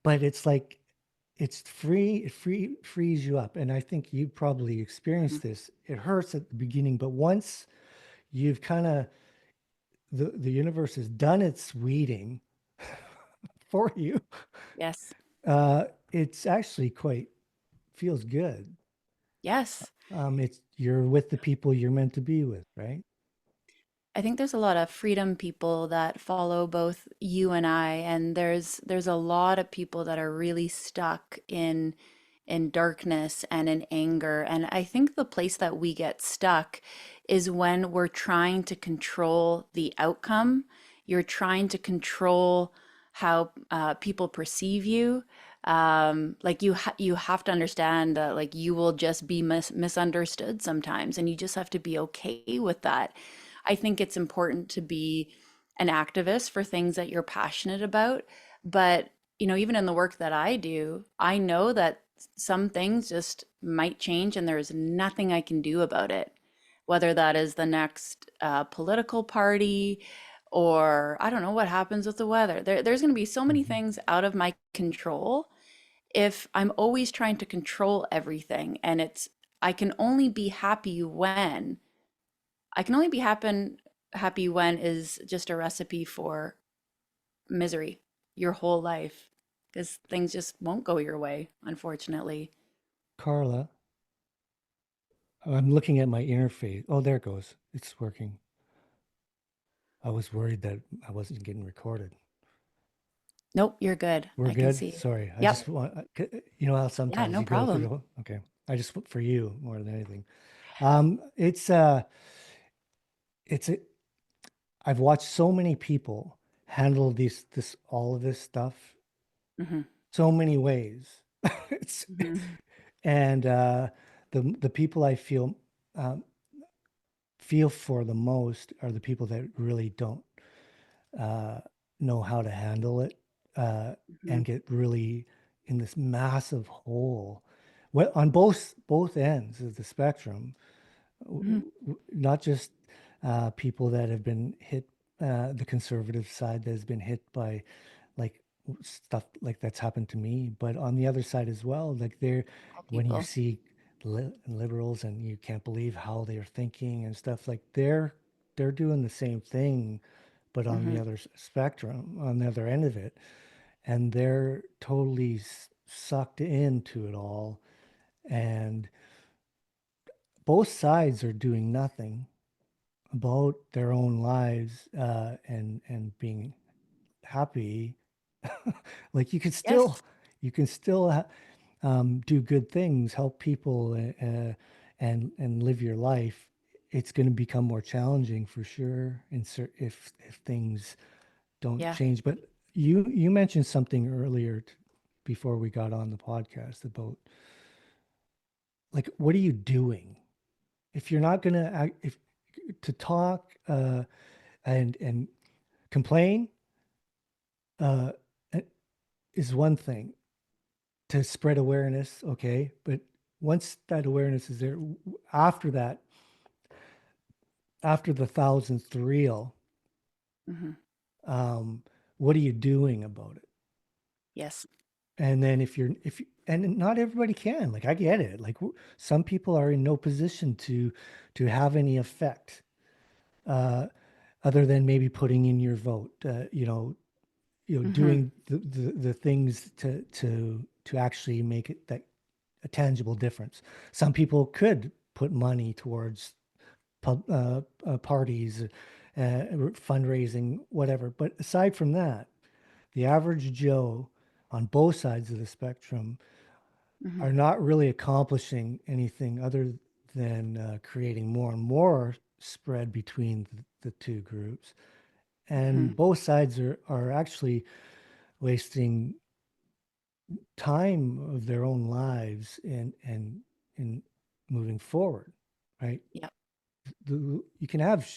but it's like it's frees you up. And I think you probably Mhm. experienced this. It hurts at the beginning, but once you've kind of the universe has done its weeding for you, Yes. it's actually quite feels good. Yes. It's you're with the people you're meant to be with, right? I think there's a lot of freedom people that follow both you and I, and there's a lot of people that are really stuck in darkness and in anger. And I think the place that we get stuck is when we're trying to control the outcome. You're trying to control how people perceive you. Like you have to understand that like you will just be misunderstood sometimes, and you just have to be okay with that. I think it's important to be an activist for things that you're passionate about. But, even in the work that I do, I know that some things just might change and there's nothing I can do about it. whether that is the next political party or I don't know what happens with the weather. There's going to be so many Mhm. things out of my control if I'm always trying to control everything. And I can only be happy when I can only be happy when is just a recipe for misery your whole life because things just won't go your way, unfortunately. Carla, I'm looking at my interface. Oh, there it goes. It's working. I was worried that I wasn't getting recorded. Nope, you're good. We're I can good. see. Sorry. I Yep. just want, you know how Yeah, sometimes no you go through problem. okay. I just, for you more than anything. It's, it's, a, I've watched so many people handle all of this stuff Hmm. so many ways. It's, Hmm. and, the people I um, feel for the most are the people that really don't uh, know how to handle it uh, Hmm. and get really in this massive hole. Well, on both ends of the spectrum, Hmm. not just people that have been hit, the conservative side that has been hit by like stuff like that's happened to me, but on the other side as well, like All when you people. see liberals and you can't believe how they're thinking and stuff, like they're doing the same thing, but on the Hmm. other spectrum, on the other end of it, and they're totally sucked into it all, and both sides are doing nothing about their own lives and being happy. Like Yes. you can still do good things, help people, and live your life. It's going to become more challenging for sure, if things don't Yeah. change. But you mentioned something earlier before we got on the podcast about like what are you doing if you're not going to act, if to talk and complain uh, is one thing, to spread awareness, okay, but once that awareness is there, after that, after the thousandth reel, Hmm. um, what are you doing about it? Yes. And then if you, and not everybody can, like I get it, like some people are in no position to have any effect uh, other than maybe putting in your vote, Hmm. doing the things to actually make it that a tangible difference. Some people could put money towards parties, fundraising, whatever. But aside from that, the average Joe on both sides of the spectrum Hmm. are not really accomplishing anything other than creating more and more spread between the two groups. Hmm. And both sides are actually wasting time of their own lives in moving forward, right? Yep. You can have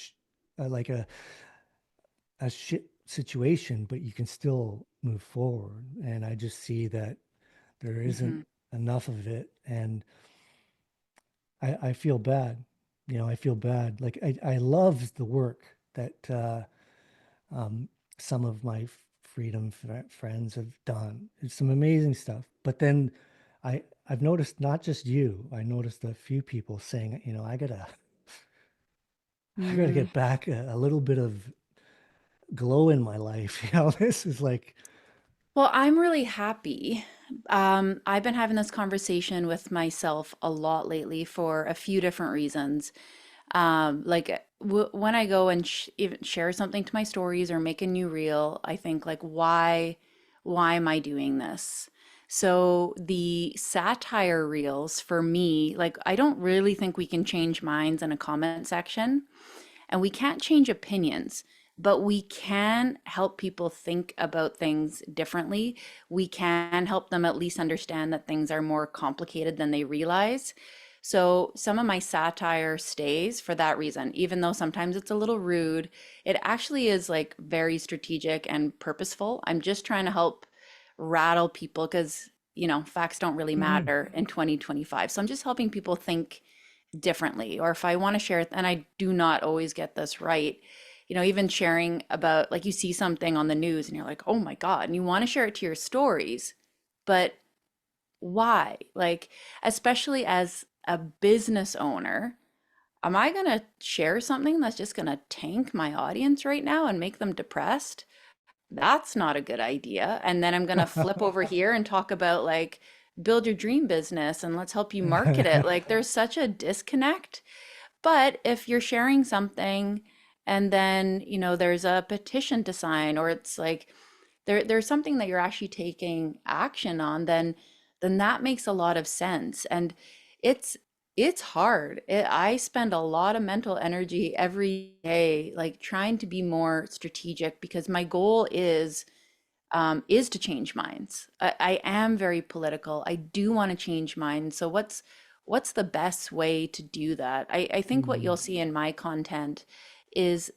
like a shit situation, but you can still move forward. And I just see that there isn't Hmm. enough of it, and I feel bad. I feel bad. Like I love the work that um, some of my freedom friends have done. It's some amazing stuff. But then I've noticed not just you. I noticed a few people saying, I gotta Mm. get back a little bit of glow in my life. This is like, Well, I'm really happy. I've been having this conversation with myself a lot lately for a few different reasons. Like when I go and even share something to my stories or make a new reel, I think like, why am I doing this? So the satire reels for me, like I don't really think we can change minds in a comment section. And we can't change opinions, but we can help people think about things differently. We can help them at least understand that things are more complicated than they realize. So some of my satire stays for that reason, even though sometimes it's a little rude. It actually is like very strategic and purposeful. I'm just trying to help rattle people because, facts don't really mhm, matter in 2025. So I'm just helping people differently, or if I want to share, and I do not always get this right, even sharing about, like, you see something on the news and you're like, oh my God, and you want to share it to your stories, but why? Like, especially as a business owner, am I going to share something that's just going to tank my audience right now and make them depressed? That's not a good idea. And then I'm going to flip over here and talk about, like, build your dream business and let's help you market it. Like, there's such a disconnect. But if you're sharing something and then, there's a petition to sign, or it's like there's something that you're actually taking action on, then that makes a lot of sense. And it's it's hard. I spend a lot of mental energy every day, like trying to be more strategic, because my goal is to change minds. I am very political. I do want to change minds. So what's the best way to do that? I think what Mhm. you'll see in my content is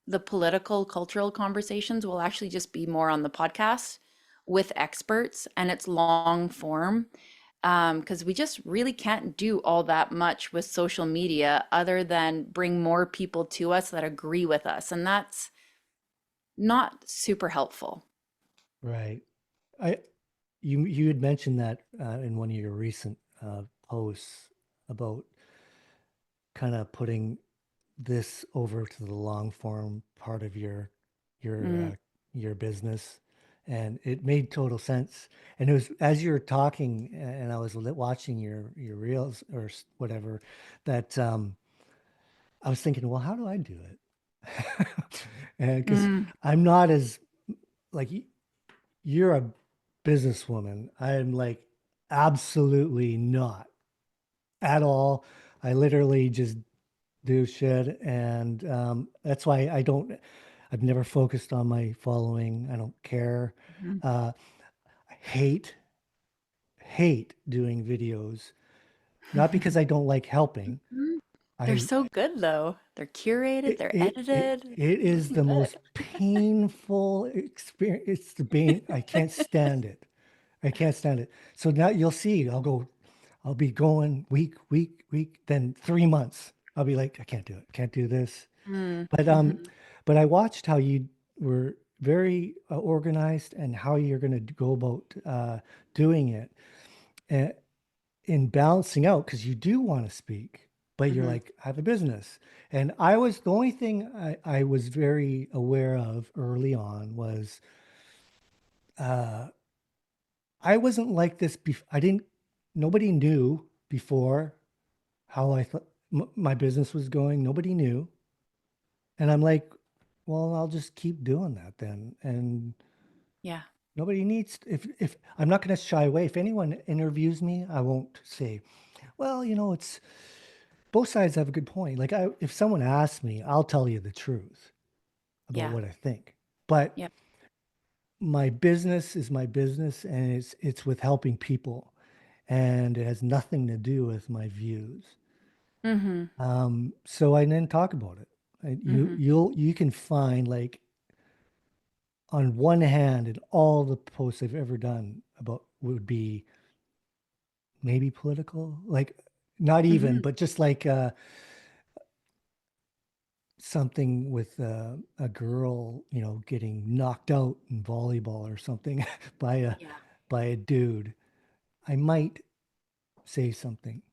the political, cultural conversations will actually just be more on the podcast with experts, and it's long form, because we just really can't do all that much with social media other than bring more people to us that agree with us, and that's not super helpful. Right. I you had mentioned that in one of your recent posts about kind of putting this over to the long form part of your Mm, your business, and it made total sense. And it was as you were talking, and I was watching your reels or whatever, that I was thinking, well, how do I do it? And because mm, I'm not as like you're a businesswoman. I am like absolutely not at all. I literally just do shit, and that's why I've never focused on my following. I don't care. mhm, I hate doing videos, not because I don't like helping. mhm. They're I so good though. They're curated, they're edited. it is Really the good. most painful experience. It's the pain. I can't stand it. I can't stand it. So now you'll see, I'll be going week, then 3 months. I'll be like, I can't do it. Can't do this. Mm, But mhm. but I watched how you were very organized and how you're going to go about doing it and in balancing out because you do want to speak, but you're Mhm. like, I have a business. And I was the only thing I was very aware of early on was uh, I wasn't like this before. I didn't, nobody knew before how I thought my business was going. Nobody knew. And I'm like, well, I'll just keep doing that then. And Yeah. nobody needs, if I'm not going to shy away. If anyone interviews me, I won't say, well, it's both sides have a good point. Like if someone asks me, I'll tell you the truth about Yeah. what I think. But Yep. my business is my business and it's with helping people and it has nothing to do with my views. Mhm. So I didn't talk about it. Mhm. You can find like on one hand in all the posts I've ever done about would be maybe political, like not even, Mhm. but just like something with a girl, getting knocked out in volleyball or something by a Yeah. by a dude. I might say something,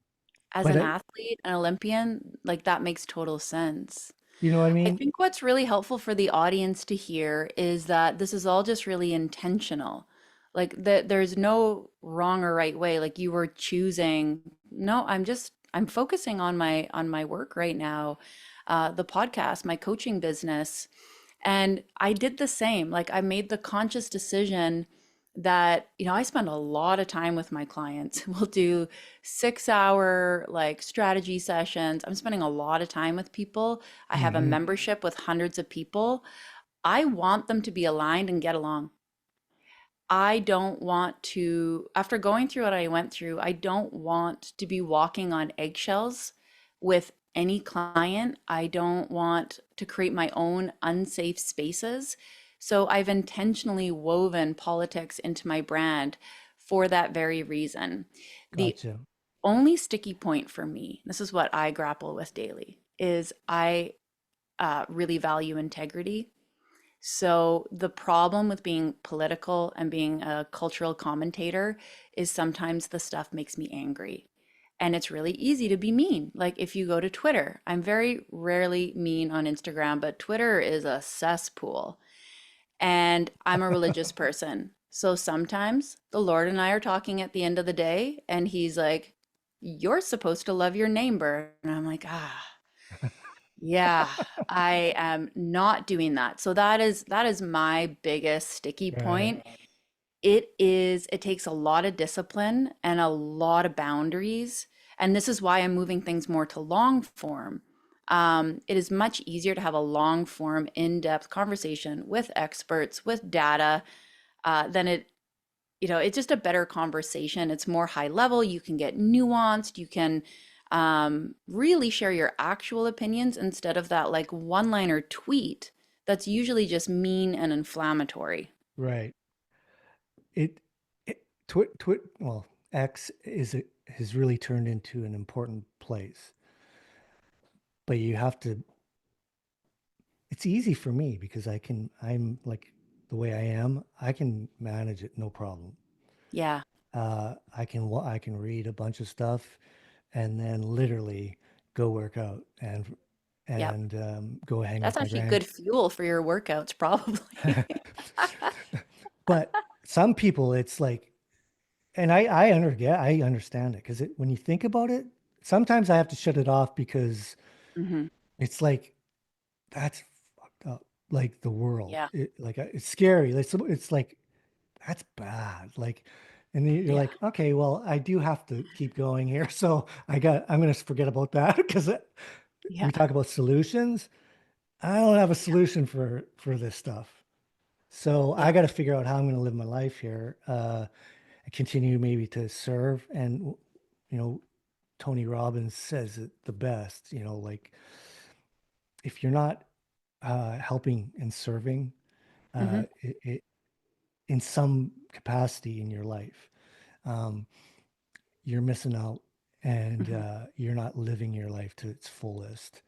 As but an athlete, an Olympian, like, that makes total sense. you know what I I mean? think what's really helpful for the audience to hear is that this is all just really intentional. Like, there's no wrong or right way. Like, you were choosing, no, I'm focusing on my work right now, the podcast, my coaching business. And I did the same. Like, I made the conscious decision that, I spend a lot of time with my clients. We'll do 6 hour like strategy sessions. I'm spending a lot of time with people. I have a Hmm. membership with hundreds of people. I want them to be aligned and get along. I don't want to, after going through what I went through, I don't want to be walking on eggshells with any client. I don't want to create my own unsafe spaces. So I've intentionally woven politics into my brand for that very reason. The Gotcha. only sticky point for me, this is what I grapple with daily, is I really value integrity. So the problem with being political and being a cultural commentator is sometimes the stuff makes me angry. And it's really easy to be mean. Like if you go to Twitter, I'm very rarely mean on Instagram, but Twitter is a cesspool. And I'm a religious person. So sometimes the Lord and I are talking at the end of the day, and He's like, "You're supposed to love your neighbor." And I'm like, yeah, I am not doing that. So that is my biggest sticky Right. point. It takes a lot of discipline and a lot of boundaries. And this is why I'm moving things more to long form. It is much easier to have a long form, in-depth conversation with experts, with data, than it's just a better conversation. It's more high level. You can get nuanced. You can really share your actual opinions instead of that like one-liner tweet that's usually just mean and inflammatory. Right. It, twit, well, X has really turned into an important place, but you have to, it's easy for me because I'm like the way I am, I can manage it, no problem. Yeah, I can read a bunch of stuff and then literally go work out yep. go hang That's with my actually grand. good fuel for your workouts, probably. But some people, it's like, and I understand it because when you think about it, sometimes I have to shut it off because Hmm. it's like that's fucked up. Like the world, Yeah, it's scary. It's like that's bad. Like, and then you're yeah, like, okay, well, I do have to keep going here. So I'm going to forget about that because yeah, we talk about solutions. I don't have a solution for this stuff. So I yeah. got to figure out how I'm going to live my life here. And continue maybe to serve. And, you know, Tony Robbins says it the best, like if you're not helping and serving Hmm. in some capacity in your life, um, you're missing out and Hmm. you're not living your life to its fullest.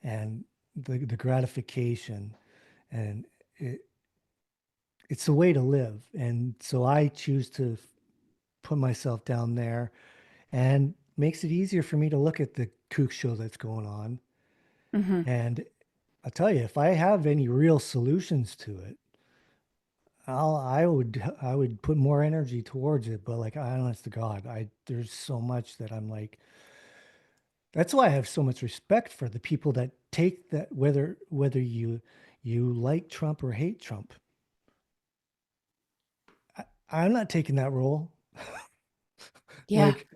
And the gratification and it, it's a way to live. And so I choose to put myself down there and makes it easier for me to look at the kook show that's going on. Hmm. And I'll tell you, if I have any real solutions to it, I would put more energy towards it. But like, honest to God, there's so much that I'm like, that's why I have so much respect for the people that take that, whether you like Trump or hate Trump. I'm not taking that role. Yeah, Like,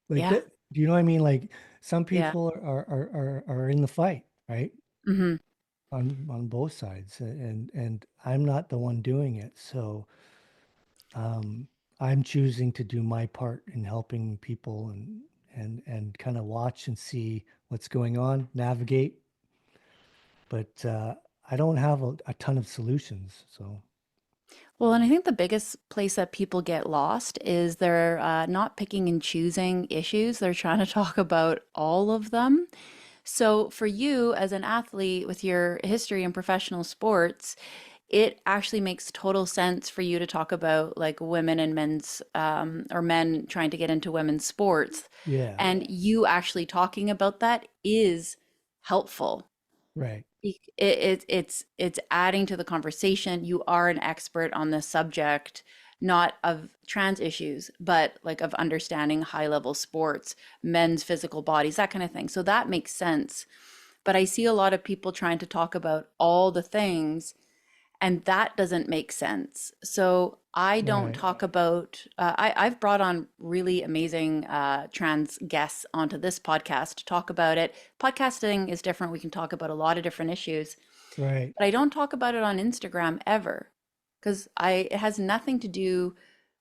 like yeah, that. Do you know what I mean? Like some yeah. people are in the fight, right? Hmm. On both sides, and I'm not the one doing it. So I'm choosing to do my part in helping people and kind of watch and see what's going on, navigate. But I don't have a ton of solutions. So Well, and I think the biggest place that people get lost is they're not picking and choosing issues. They're trying to talk about all of them. So, for you as an athlete with your history in professional sports, it actually makes total sense for you to talk about like women and men's or men trying to get into women's sports. yeah, And you actually talking about that is helpful. right, It's adding to the conversation. You are an expert on this subject, not of trans issues, but like of understanding high level sports, men's physical bodies, that kind of thing. So that makes sense. But I see a lot of people trying to talk about all the things, and that doesn't make sense. So I don't right, talk about, I've brought on really amazing trans guests onto this podcast to talk about it. Podcasting is different. We can talk about a lot of different issues, right, but I don't talk about it on Instagram ever because it has nothing to do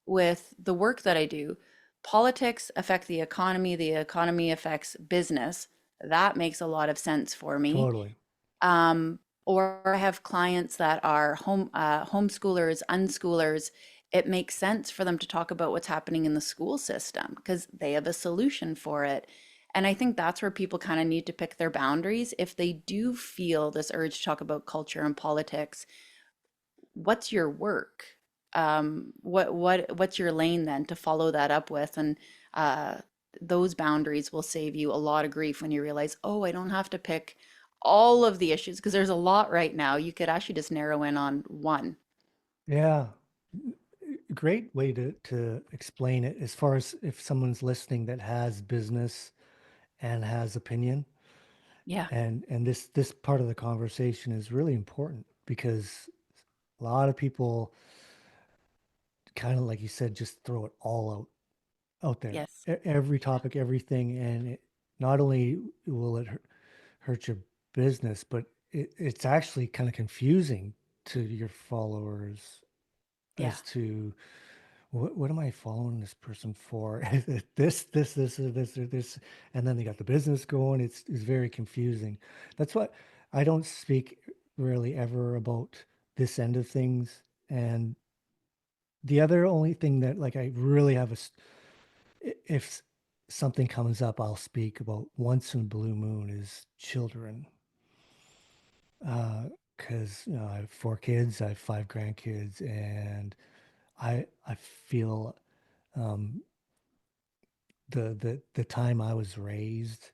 with the work that I do. Politics affect the economy affects business. That makes a lot of sense for me. totally, Um, or I have clients that are homeschoolers, unschoolers, it makes sense for them to talk about what's happening in the school system because they have a solution for it. And I think that's where people kind of need to pick their boundaries. If they do feel this urge to talk about culture and politics, what's your work? What's your lane then to follow that up with? And uh, those boundaries will save you a lot of grief when you realize, oh, I don't have to pick all of the issues because there's a lot right now. You could actually just narrow in on one. Yeah. Great way to explain it as far as if someone's listening that has business and has opinion. Yeah. And this part of the conversation is really important because a lot of people kind of like you said just throw it all out there. Yes. Every topic, everything, and not only will it hurt your business, but it's actually kind of confusing to your followers Yeah. as to what am I following this person for? This, or this, or this, and then they got the business going. It's very confusing. That's what I don't speak really ever about this end of things. And the other only thing that like I really have if something comes up, I'll speak about once in a blue moon is children. Because I have 4 kids, I have 5 grandkids, and I feel um, the time I was raised,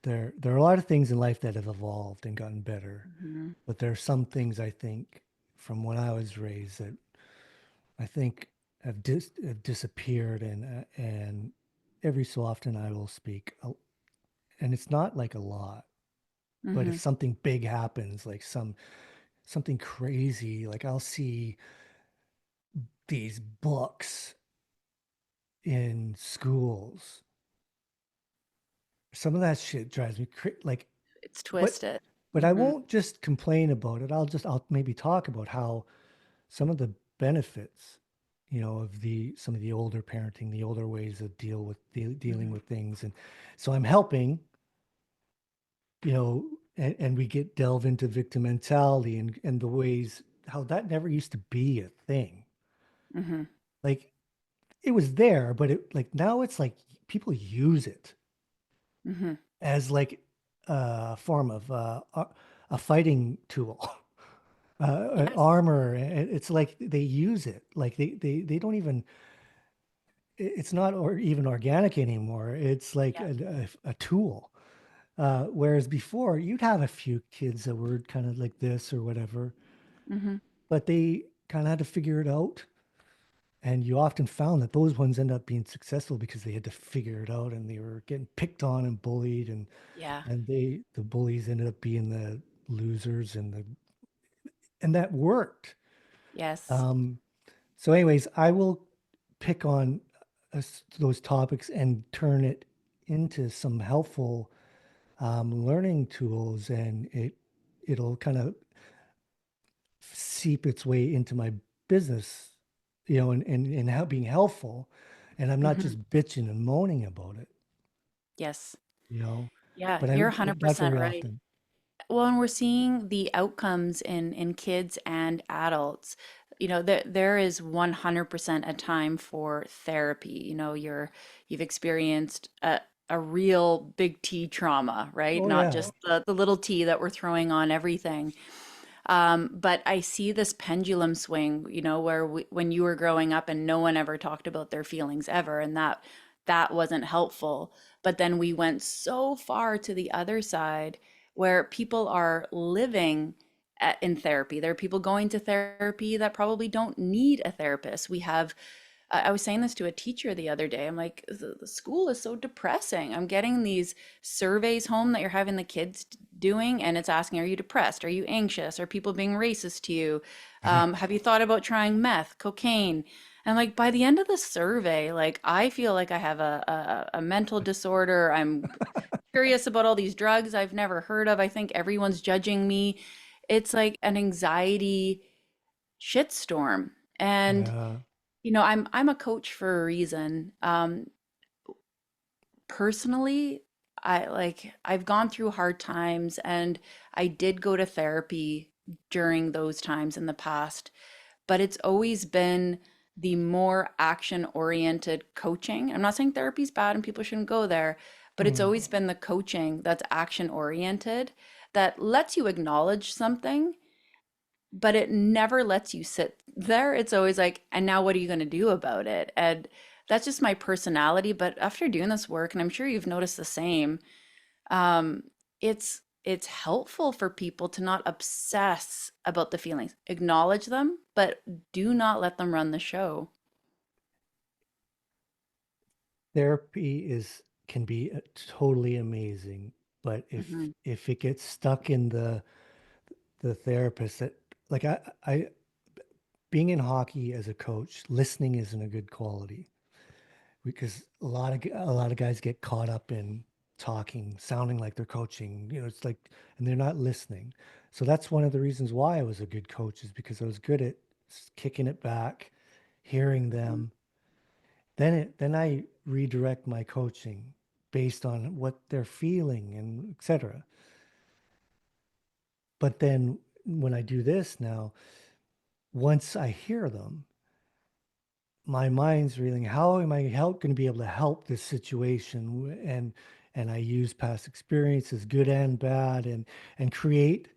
there are a lot of things in life that have evolved and gotten better, Hmm. but there are some things I think from when I was raised that I think have disappeared, and every so often I will speak, and it's not like a lot, but if Hmm. something big happens, like something crazy, like I'll see these books in schools. Some of that shit drives me like, It's but twisted. I Hmm. won't just complain about it. I'll maybe talk about how some of the benefits, of the some of the older parenting, the older ways of dealing Hmm. with things, and so I'm helping, you know, and we get delve into victim mentality and the ways how that never used to be a thing. Hmm. Like it was there, but it like now it's like people use it Hmm. as like a form of a fighting tool, an Yes. armor. It's like they use it like they don't even. It's not or even organic anymore. It's like Yeah. a tool. Whereas before, you'd have a few kids that were kind of like this or whatever, Hmm. but they kind of had to figure it out. And you often found that those ones end up being successful because they had to figure it out and they were getting picked on and bullied, Yeah. and the bullies ended up being the losers, and that worked. Yes. Um, so anyways, I will pick on those topics and turn it into some helpful learning tools, and it'll kind of seep its way into my business, and how being helpful. And I'm not Hmm. just bitching and moaning about it, Yes. you know, Yeah, but you're not 100% very right. often. Well, and we're seeing the outcomes in kids and adults. There is 100% a time for therapy. You've experienced a real big T trauma, right? Oh Not yeah. just the little T that we're throwing on everything. But I see this pendulum swing, where when you were growing up and no one ever talked about their feelings ever, and that wasn't helpful. But then we went so far to the other side where people are living in therapy. There are people going to therapy that probably don't need a therapist. I was saying this to a teacher the other day. I'm like, the school is so depressing. I'm getting these surveys home that you're having the kids doing, and it's asking, are you depressed? Are you anxious? Are people being racist to you? Have you thought about trying meth, cocaine? And like by the end of the survey, like I feel like I have a mental disorder. I'm curious about all these drugs I've never heard of. I think everyone's judging me. It's like an anxiety shitstorm. And Yeah. I'm a coach for a reason. Personally, I've gone through hard times and I did go to therapy during those times in the past, but it's always been the more action oriented coaching. I'm not saying therapy's bad and people shouldn't go there, but it's Mm. always been the coaching that's action oriented that lets you acknowledge something, but it never lets you sit there. It's always like, and now what are you going to do about it? And that's just my personality. But after doing this work, and I'm sure you've noticed the same, um, it's helpful for people to not obsess about the feelings. Acknowledge them, but do not let them run the show. Therapy is can be totally amazing, but Hmm. if it gets stuck in the therapist that like I being in hockey as a coach, listening isn't a good quality because a lot of guys get caught up in talking, sounding like they're coaching. You know, it's like, and they're not listening. So that's one of the reasons why I was a good coach is because I was good at kicking it back, hearing them. Then I redirect my coaching based on what they're feeling and etc. But then when I do this now, once I hear them, my mind's reeling, how am I going to be able to help this situation? And I use past experiences, good and bad, and create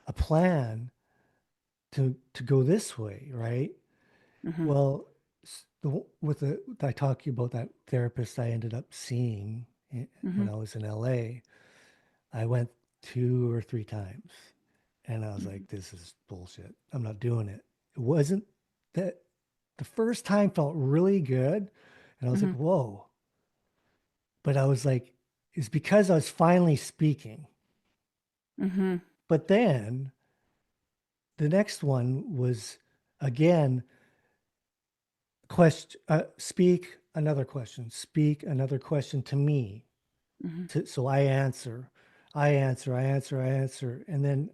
a plan to go this way, right? Hmm. Well, with the I talk about that therapist I ended up seeing Hmm. when I was in LA. I went 2 or 3 times, and I was like, "This is bullshit. I'm not doing it." It wasn't that the first time felt really good, and I was like, Hmm. "Whoa!" But I was like, "It's because I was finally speaking." Hmm. But then the next one was again question, speak another question to me. Hmm. So I answer, and then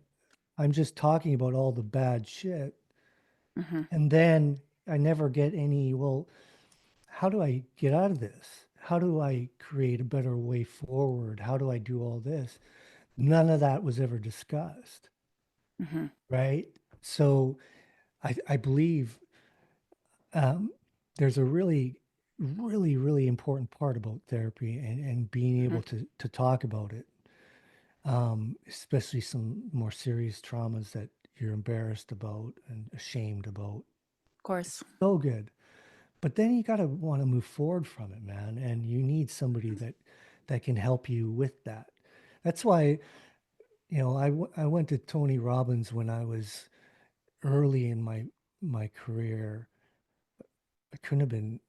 I'm just talking about all the bad shit. Hmm. And then I never get any, well, how do I get out of this? How do I create a better way forward? How do I do all this? None of that was ever discussed, Hmm. right? So I believe um, there's a really important part about therapy and being Hmm. able to talk about it, especially some more serious traumas that you're embarrassed about and ashamed about. Of course. So good. But then you got to want to move forward from it, man, and you need somebody that can help you with that. That's why, I went to Tony Robbins when I was early in my career. I couldn't have been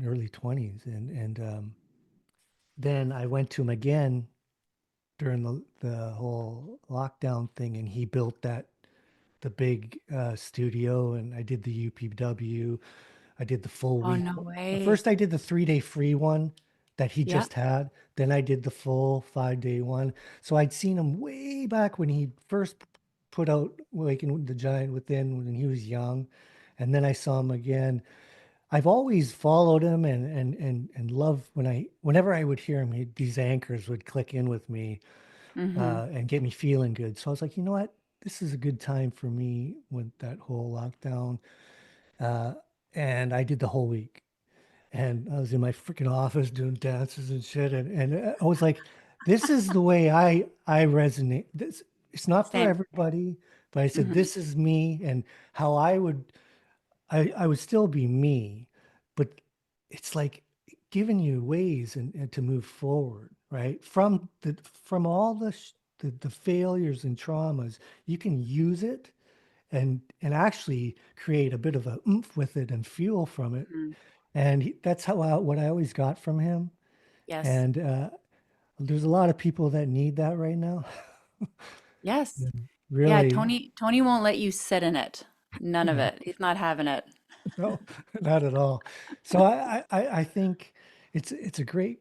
early 20s, and then I went to him again during the whole lockdown thing, and he built the big studio, and I did the UPW. I did the full Oh, week. no way. First, I did the 3 day free one that he Yeah. just had. Then I did the full 5 day one. So I'd seen him way back when he first put out Waking the Giant Within when he was young. And then I saw him again. I've always followed him and love whenever I would hear him, these anchors would click in with me Hmm. and get me feeling good. So I was like, you know what? This is a good time for me with that whole lockdown. Uh, and I did the whole week. And I was in my freaking office doing dances and shit. And I was like, this is the way I resonate. This it's not for Same. everybody, but I said, Hmm. this is me and how I would still be me, but it's like giving you ways and to move forward, right? From all the failures and traumas, you can use it and actually create a bit of a oomph with it and fuel from it. Hmm. And that's what I always got from him. Yes. And there's a lot of people that need that right now. Yes. Yeah, Really, Tony won't let you sit in it. None of no, it. He's not having it. no, not at all. So I think it's a great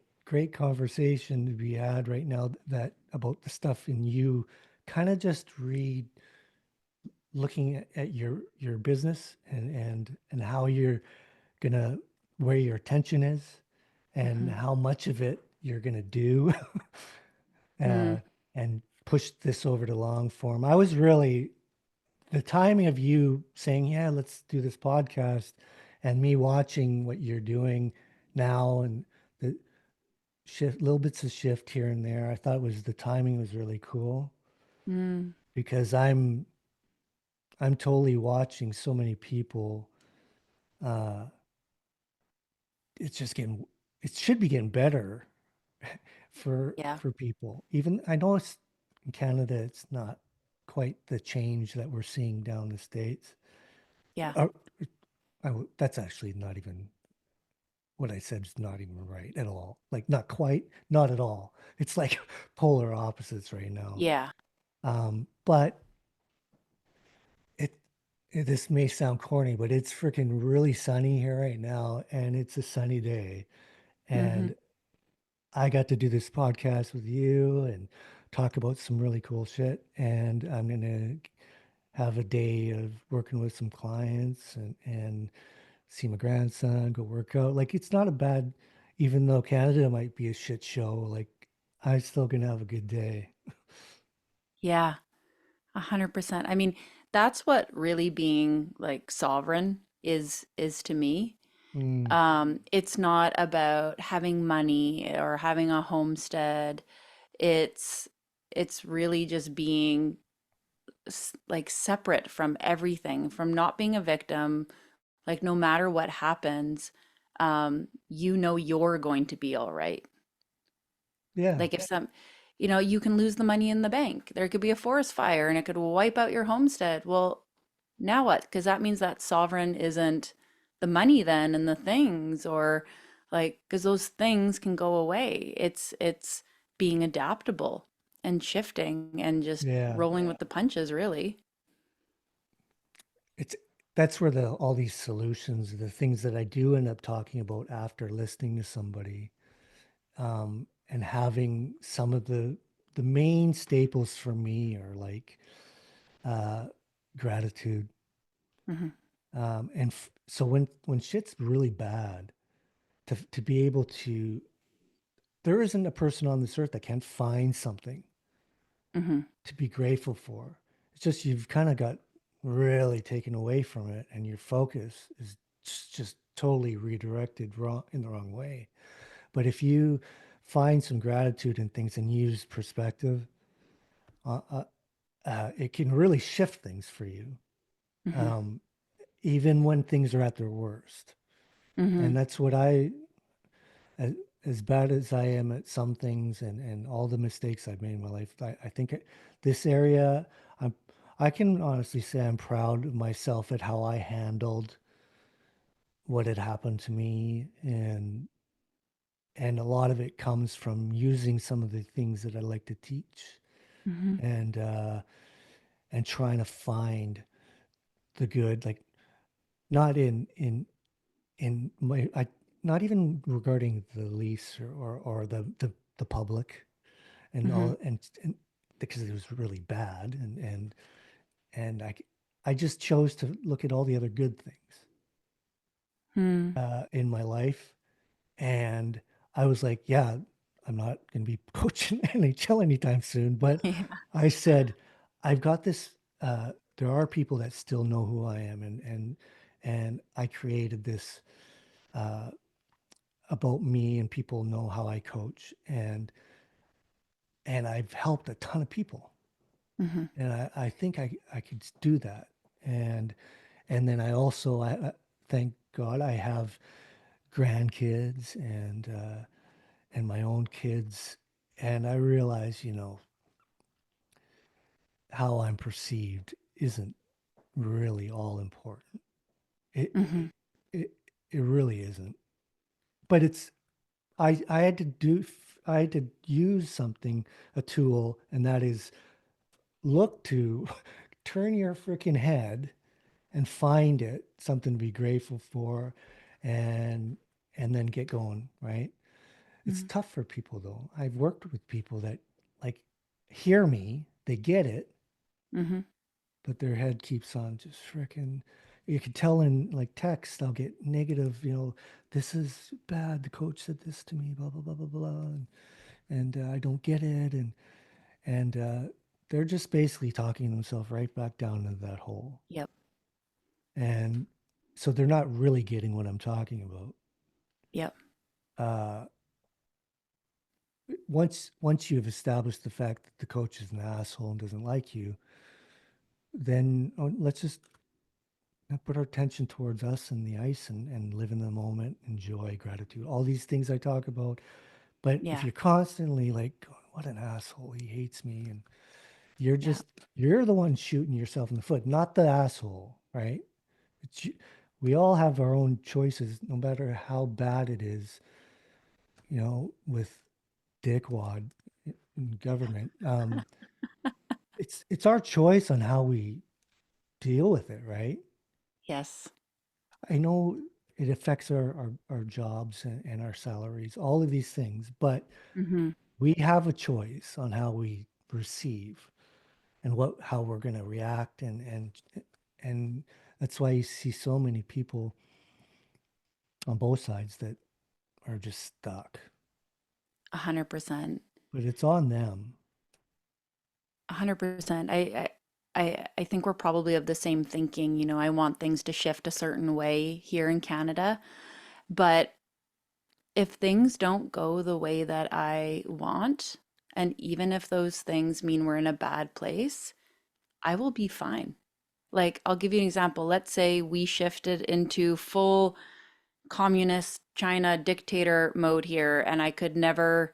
conversation to be had right now that about the stuff in you kind of just read looking at your business and how you're gonna where your attention is and Hmm. how much of it you're gonna do uh, Mm. and push this over to long form. The timing of you saying, yeah, let's do this podcast And me watching what you're doing now and the shift, little bits of shift here and there, I thought was the timing was really cool Mm, because I'm totally watching so many people. Uh, it's just getting, it should be getting better yeah. for people. Even I know it's in Canada, it's not quite the change that we're seeing down the States. Yeah. Uh, that's actually not even what I said is not even right at all. Like not quite, not at all. It's like polar opposites right now. Yeah. But it, this may sound corny, but it's freaking really sunny here right now, and it's a sunny day. Hmm. And I got to do this podcast with you and talk about some really cool shit. And I'm gonna have a day of working with some clients and see my grandson, go work out. Like it's not a bad, even though Canada might be a shit show, like I'm still gonna have a good day. Yeah. 100%. I mean, that's what really being like sovereign is to me. Mm, It's not about having money or having a homestead. It's it's really just being like separate from everything, from not being a victim. Like no matter what happens, you know you're going to be all right. yeah, Like if some, you can lose the money in the bank. There could be a forest fire and it could wipe out your homestead. Well, now what? Because that means that sovereign isn't the money then and the things, or like because those things can go away. It's being adaptable and shifting and just yeah. rolling with the punches, really. It's that's where the all these solutions, the things that I do end up talking about after listening to somebody, and having some of the main staples for me are like uh, gratitude. Hmm. So when shit's really bad, to be able to, there isn't a person on this earth that can't find something Hmm. to be grateful for. It's just you've kind of got really taken away from it, and your focus is just totally redirected wrong in the wrong way. But if you find some gratitude in things and use perspective, uh, uh, it can really shift things for you, Hmm. um, even when things are at their worst. And Hmm. that's what as, as bad as I am at some things and all the mistakes I've made in my life, I think this area, I'm, I can honestly say I'm proud of myself at how I handled what had happened to me. And a lot of it comes from using some of the things that I like to teach Hmm. and, and trying to find the good, like not in my not even regarding the lease or the public and Hmm. all and because it was really bad and I just chose to look at all the other good things Hmm. in my life, and I was like, yeah, I'm not going to be coaching NHL anytime soon, but Yeah. I said I've got this. There are people that still know who I am, and I created this about me, and people know how I coach, and I've helped a ton of people, Hmm. and I think I could do that, and and then I also thank God I have grandkids and my own kids, and I realize how I'm perceived isn't really all important. It Hmm. it it really isn't, but it's I had to do I had to use something, a tool, and that is look to turn your freaking head and find it, something to be grateful for, and and then get going, right? It's Hmm. tough for people though. I've worked with people that like hear me, they get it, Hmm. but their head keeps on just freaking. You can tell in like text, I'll get negative, this is bad. The coach said this to me, blah blah blah blah blah, and I don't get it, and they're just basically talking themselves right back down into that hole. Yep. And so they're not really getting what I'm talking about. Yep. Uh, once you've established the fact that the coach is an asshole and doesn't like you, then let's just put our attention towards us and the ice and live in the moment, enjoy gratitude, all these things I talk about. But if Yeah. you're constantly like, going, what an asshole, he hates me, and you're Yeah. just, you're the one shooting yourself in the foot, not the asshole, right? It's, we all have our own choices, no matter how bad it is, with dickwad in government. It's our choice on how we deal with it, right? Yes. I know it affects our jobs and our salaries, all of these things, but Hmm. we have a choice on how we receive and how we're going to react, and that's why you see so many people on both sides that are just stuck. 100%. But it's on them. 100%. I think we're probably of the same thinking. I want things to shift a certain way here in Canada, but if things don't go the way that I want, and even if those things mean we're in a bad place, I will be fine. Like, I'll give you an example. Let's say we shifted into full communist China dictator mode here, and I could never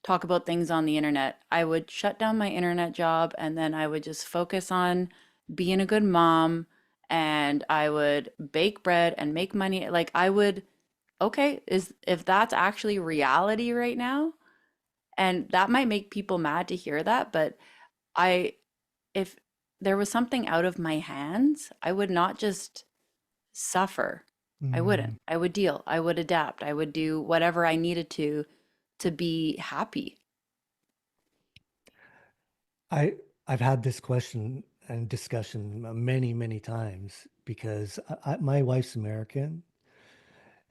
talk about things on the internet. I would shut down my internet job and then I would just focus on being a good mom, and I would bake bread and make money. Like, I would, okay, is if that's actually reality right now, and that might make people mad to hear that, but I if there was something out of my hands, I would not just suffer. I Mm, wouldn't. I would deal. I would adapt. I would do whatever I needed to be happy. I I've had this question and discussion many, many times because my wife's American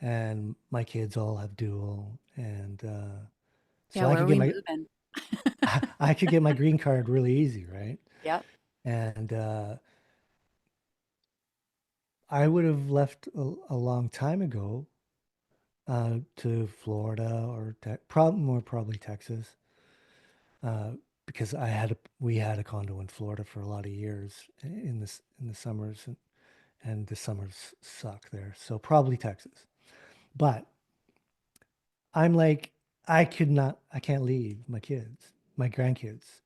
and my kids all have dual, and so Yeah, I where could are get we my moving? I could get my green card really easy, right? Yep. And I would have left a long time ago to Florida or more probably Texas, uh, because we had a condo in Florida for a lot of years in the summers, and the summers suck there. So probably Texas. But I'm like, I can't leave my kids, my grandkids.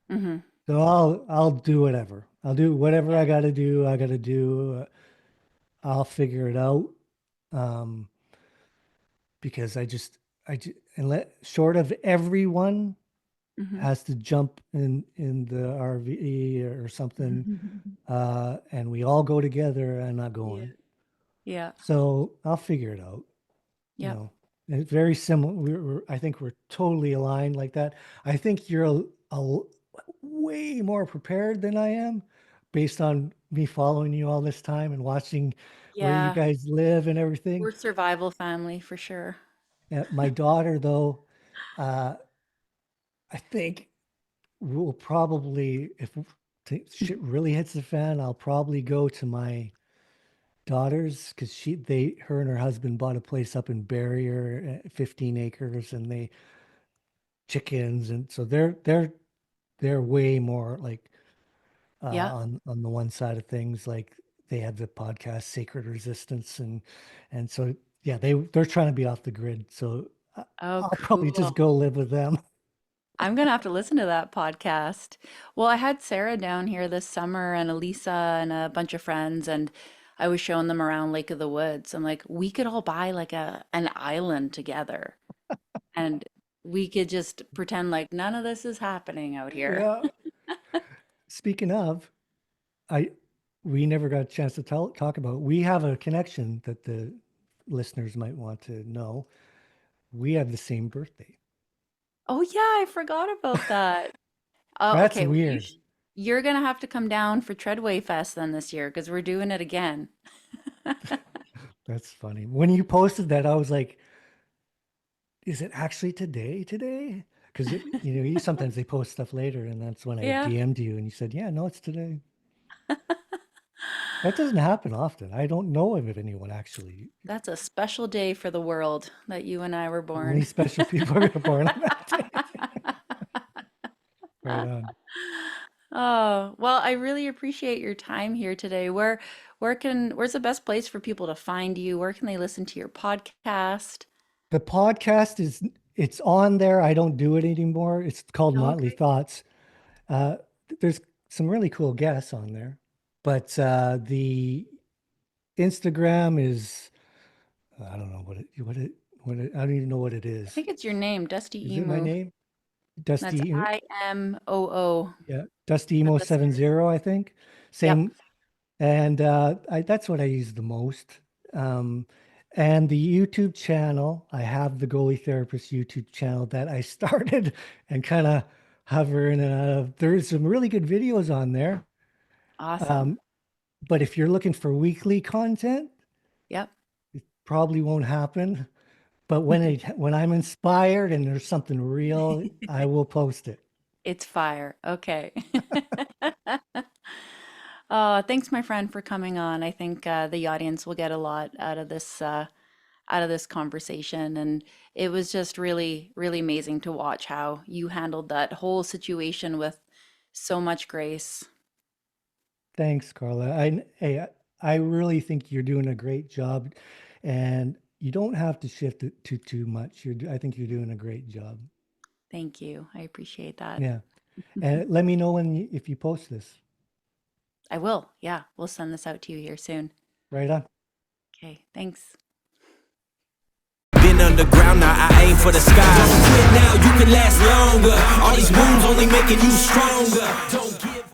Hmm. So I'll do whatever. I'll do whatever I Yeah. got to do. I got to do. I'll figure it out. Um, because and short of everyone Hmm. has to jump in the RV or something, and we all go together. I'm not Yeah. going. Yeah. So I'll figure it out. You Yep. know, and it's very similar. I think we're totally aligned like that. I think you're a way more prepared than I am, based on me following you all this time and watching where you Yeah. guys live and everything. We're survival family for sure. My daughter, though, uh, I think we'll probably, if shit really hits the fan, I'll probably go to my daughter's because her and her husband bought a place up in Barrier, 15 acres, and they chickens, and so they're way more like Yeah. on the one side of things. Like they have the podcast Sacred Resistance, and so yeah, they're trying to be off the grid. So Oh, I'll probably just cool. go live with them. I'm gonna have to listen to that podcast. Well, I had Sarah down here this summer and Elisa and a bunch of friends, and I was showing them around Lake of the Woods. I'm like, we could all buy like an island together, and we could just pretend like none of this is happening out here. Yeah. Speaking of, I we never got a chance to talk about. We have a connection that the listeners might want to know. We have the same birthday. Oh yeah, I forgot about that. Oh, That's okay. Well, weird. you're gonna have to come down for Treadway Fest then this year because we're doing it again. That's funny. When you posted that, I was like, is it actually today? Because you sometimes they post stuff later, and that's when I Yeah. DM'd you, and you said, yeah, no, it's today. That doesn't happen often. I don't know of anyone actually. That's a special day for the world that you and I were Only born. special people are born on that day. Right on. Oh, well, I really appreciate your time here today. Where's the best place for people to find you? Where can they listen to your podcast? The podcast it's on there. I don't do it anymore. It's called Oh, Motley okay. Thoughts. Uh, there's some really cool guests on there, but the Instagram is I don't know I don't even know what it I is. think it's your name, Dusty Is it my Imoo. name? That's Dusty, IMOO. yeah, Dusty Is that Emo the same? 70, I think. Yep. Same, and that's what I use the most. Um, and the YouTube channel, I have the Goalie Therapist YouTube channel that I started and kind of hover in and out of. There's some really good videos on there. Awesome. Um, but if you're looking for weekly content, Yep. probably won't happen. But when I'm inspired and there's something real, I will post it. It's fire. Okay. Thanks, my friend, for coming on. I think the audience will get a lot out of this conversation, and it was just really, really amazing to watch how you handled that whole situation with so much grace. Thanks, Carla. I really think you're doing a great job, and you don't have to shift it to too much. I think you're doing a great job. Thank you. I appreciate that. Yeah, and let me know if you post this. I will. Yeah, we'll send this out to you here soon. Right on. Okay, thanks. Been underground, now I aim for the sky. Don't quit now, you can last longer. All these wounds only making you stronger. Don't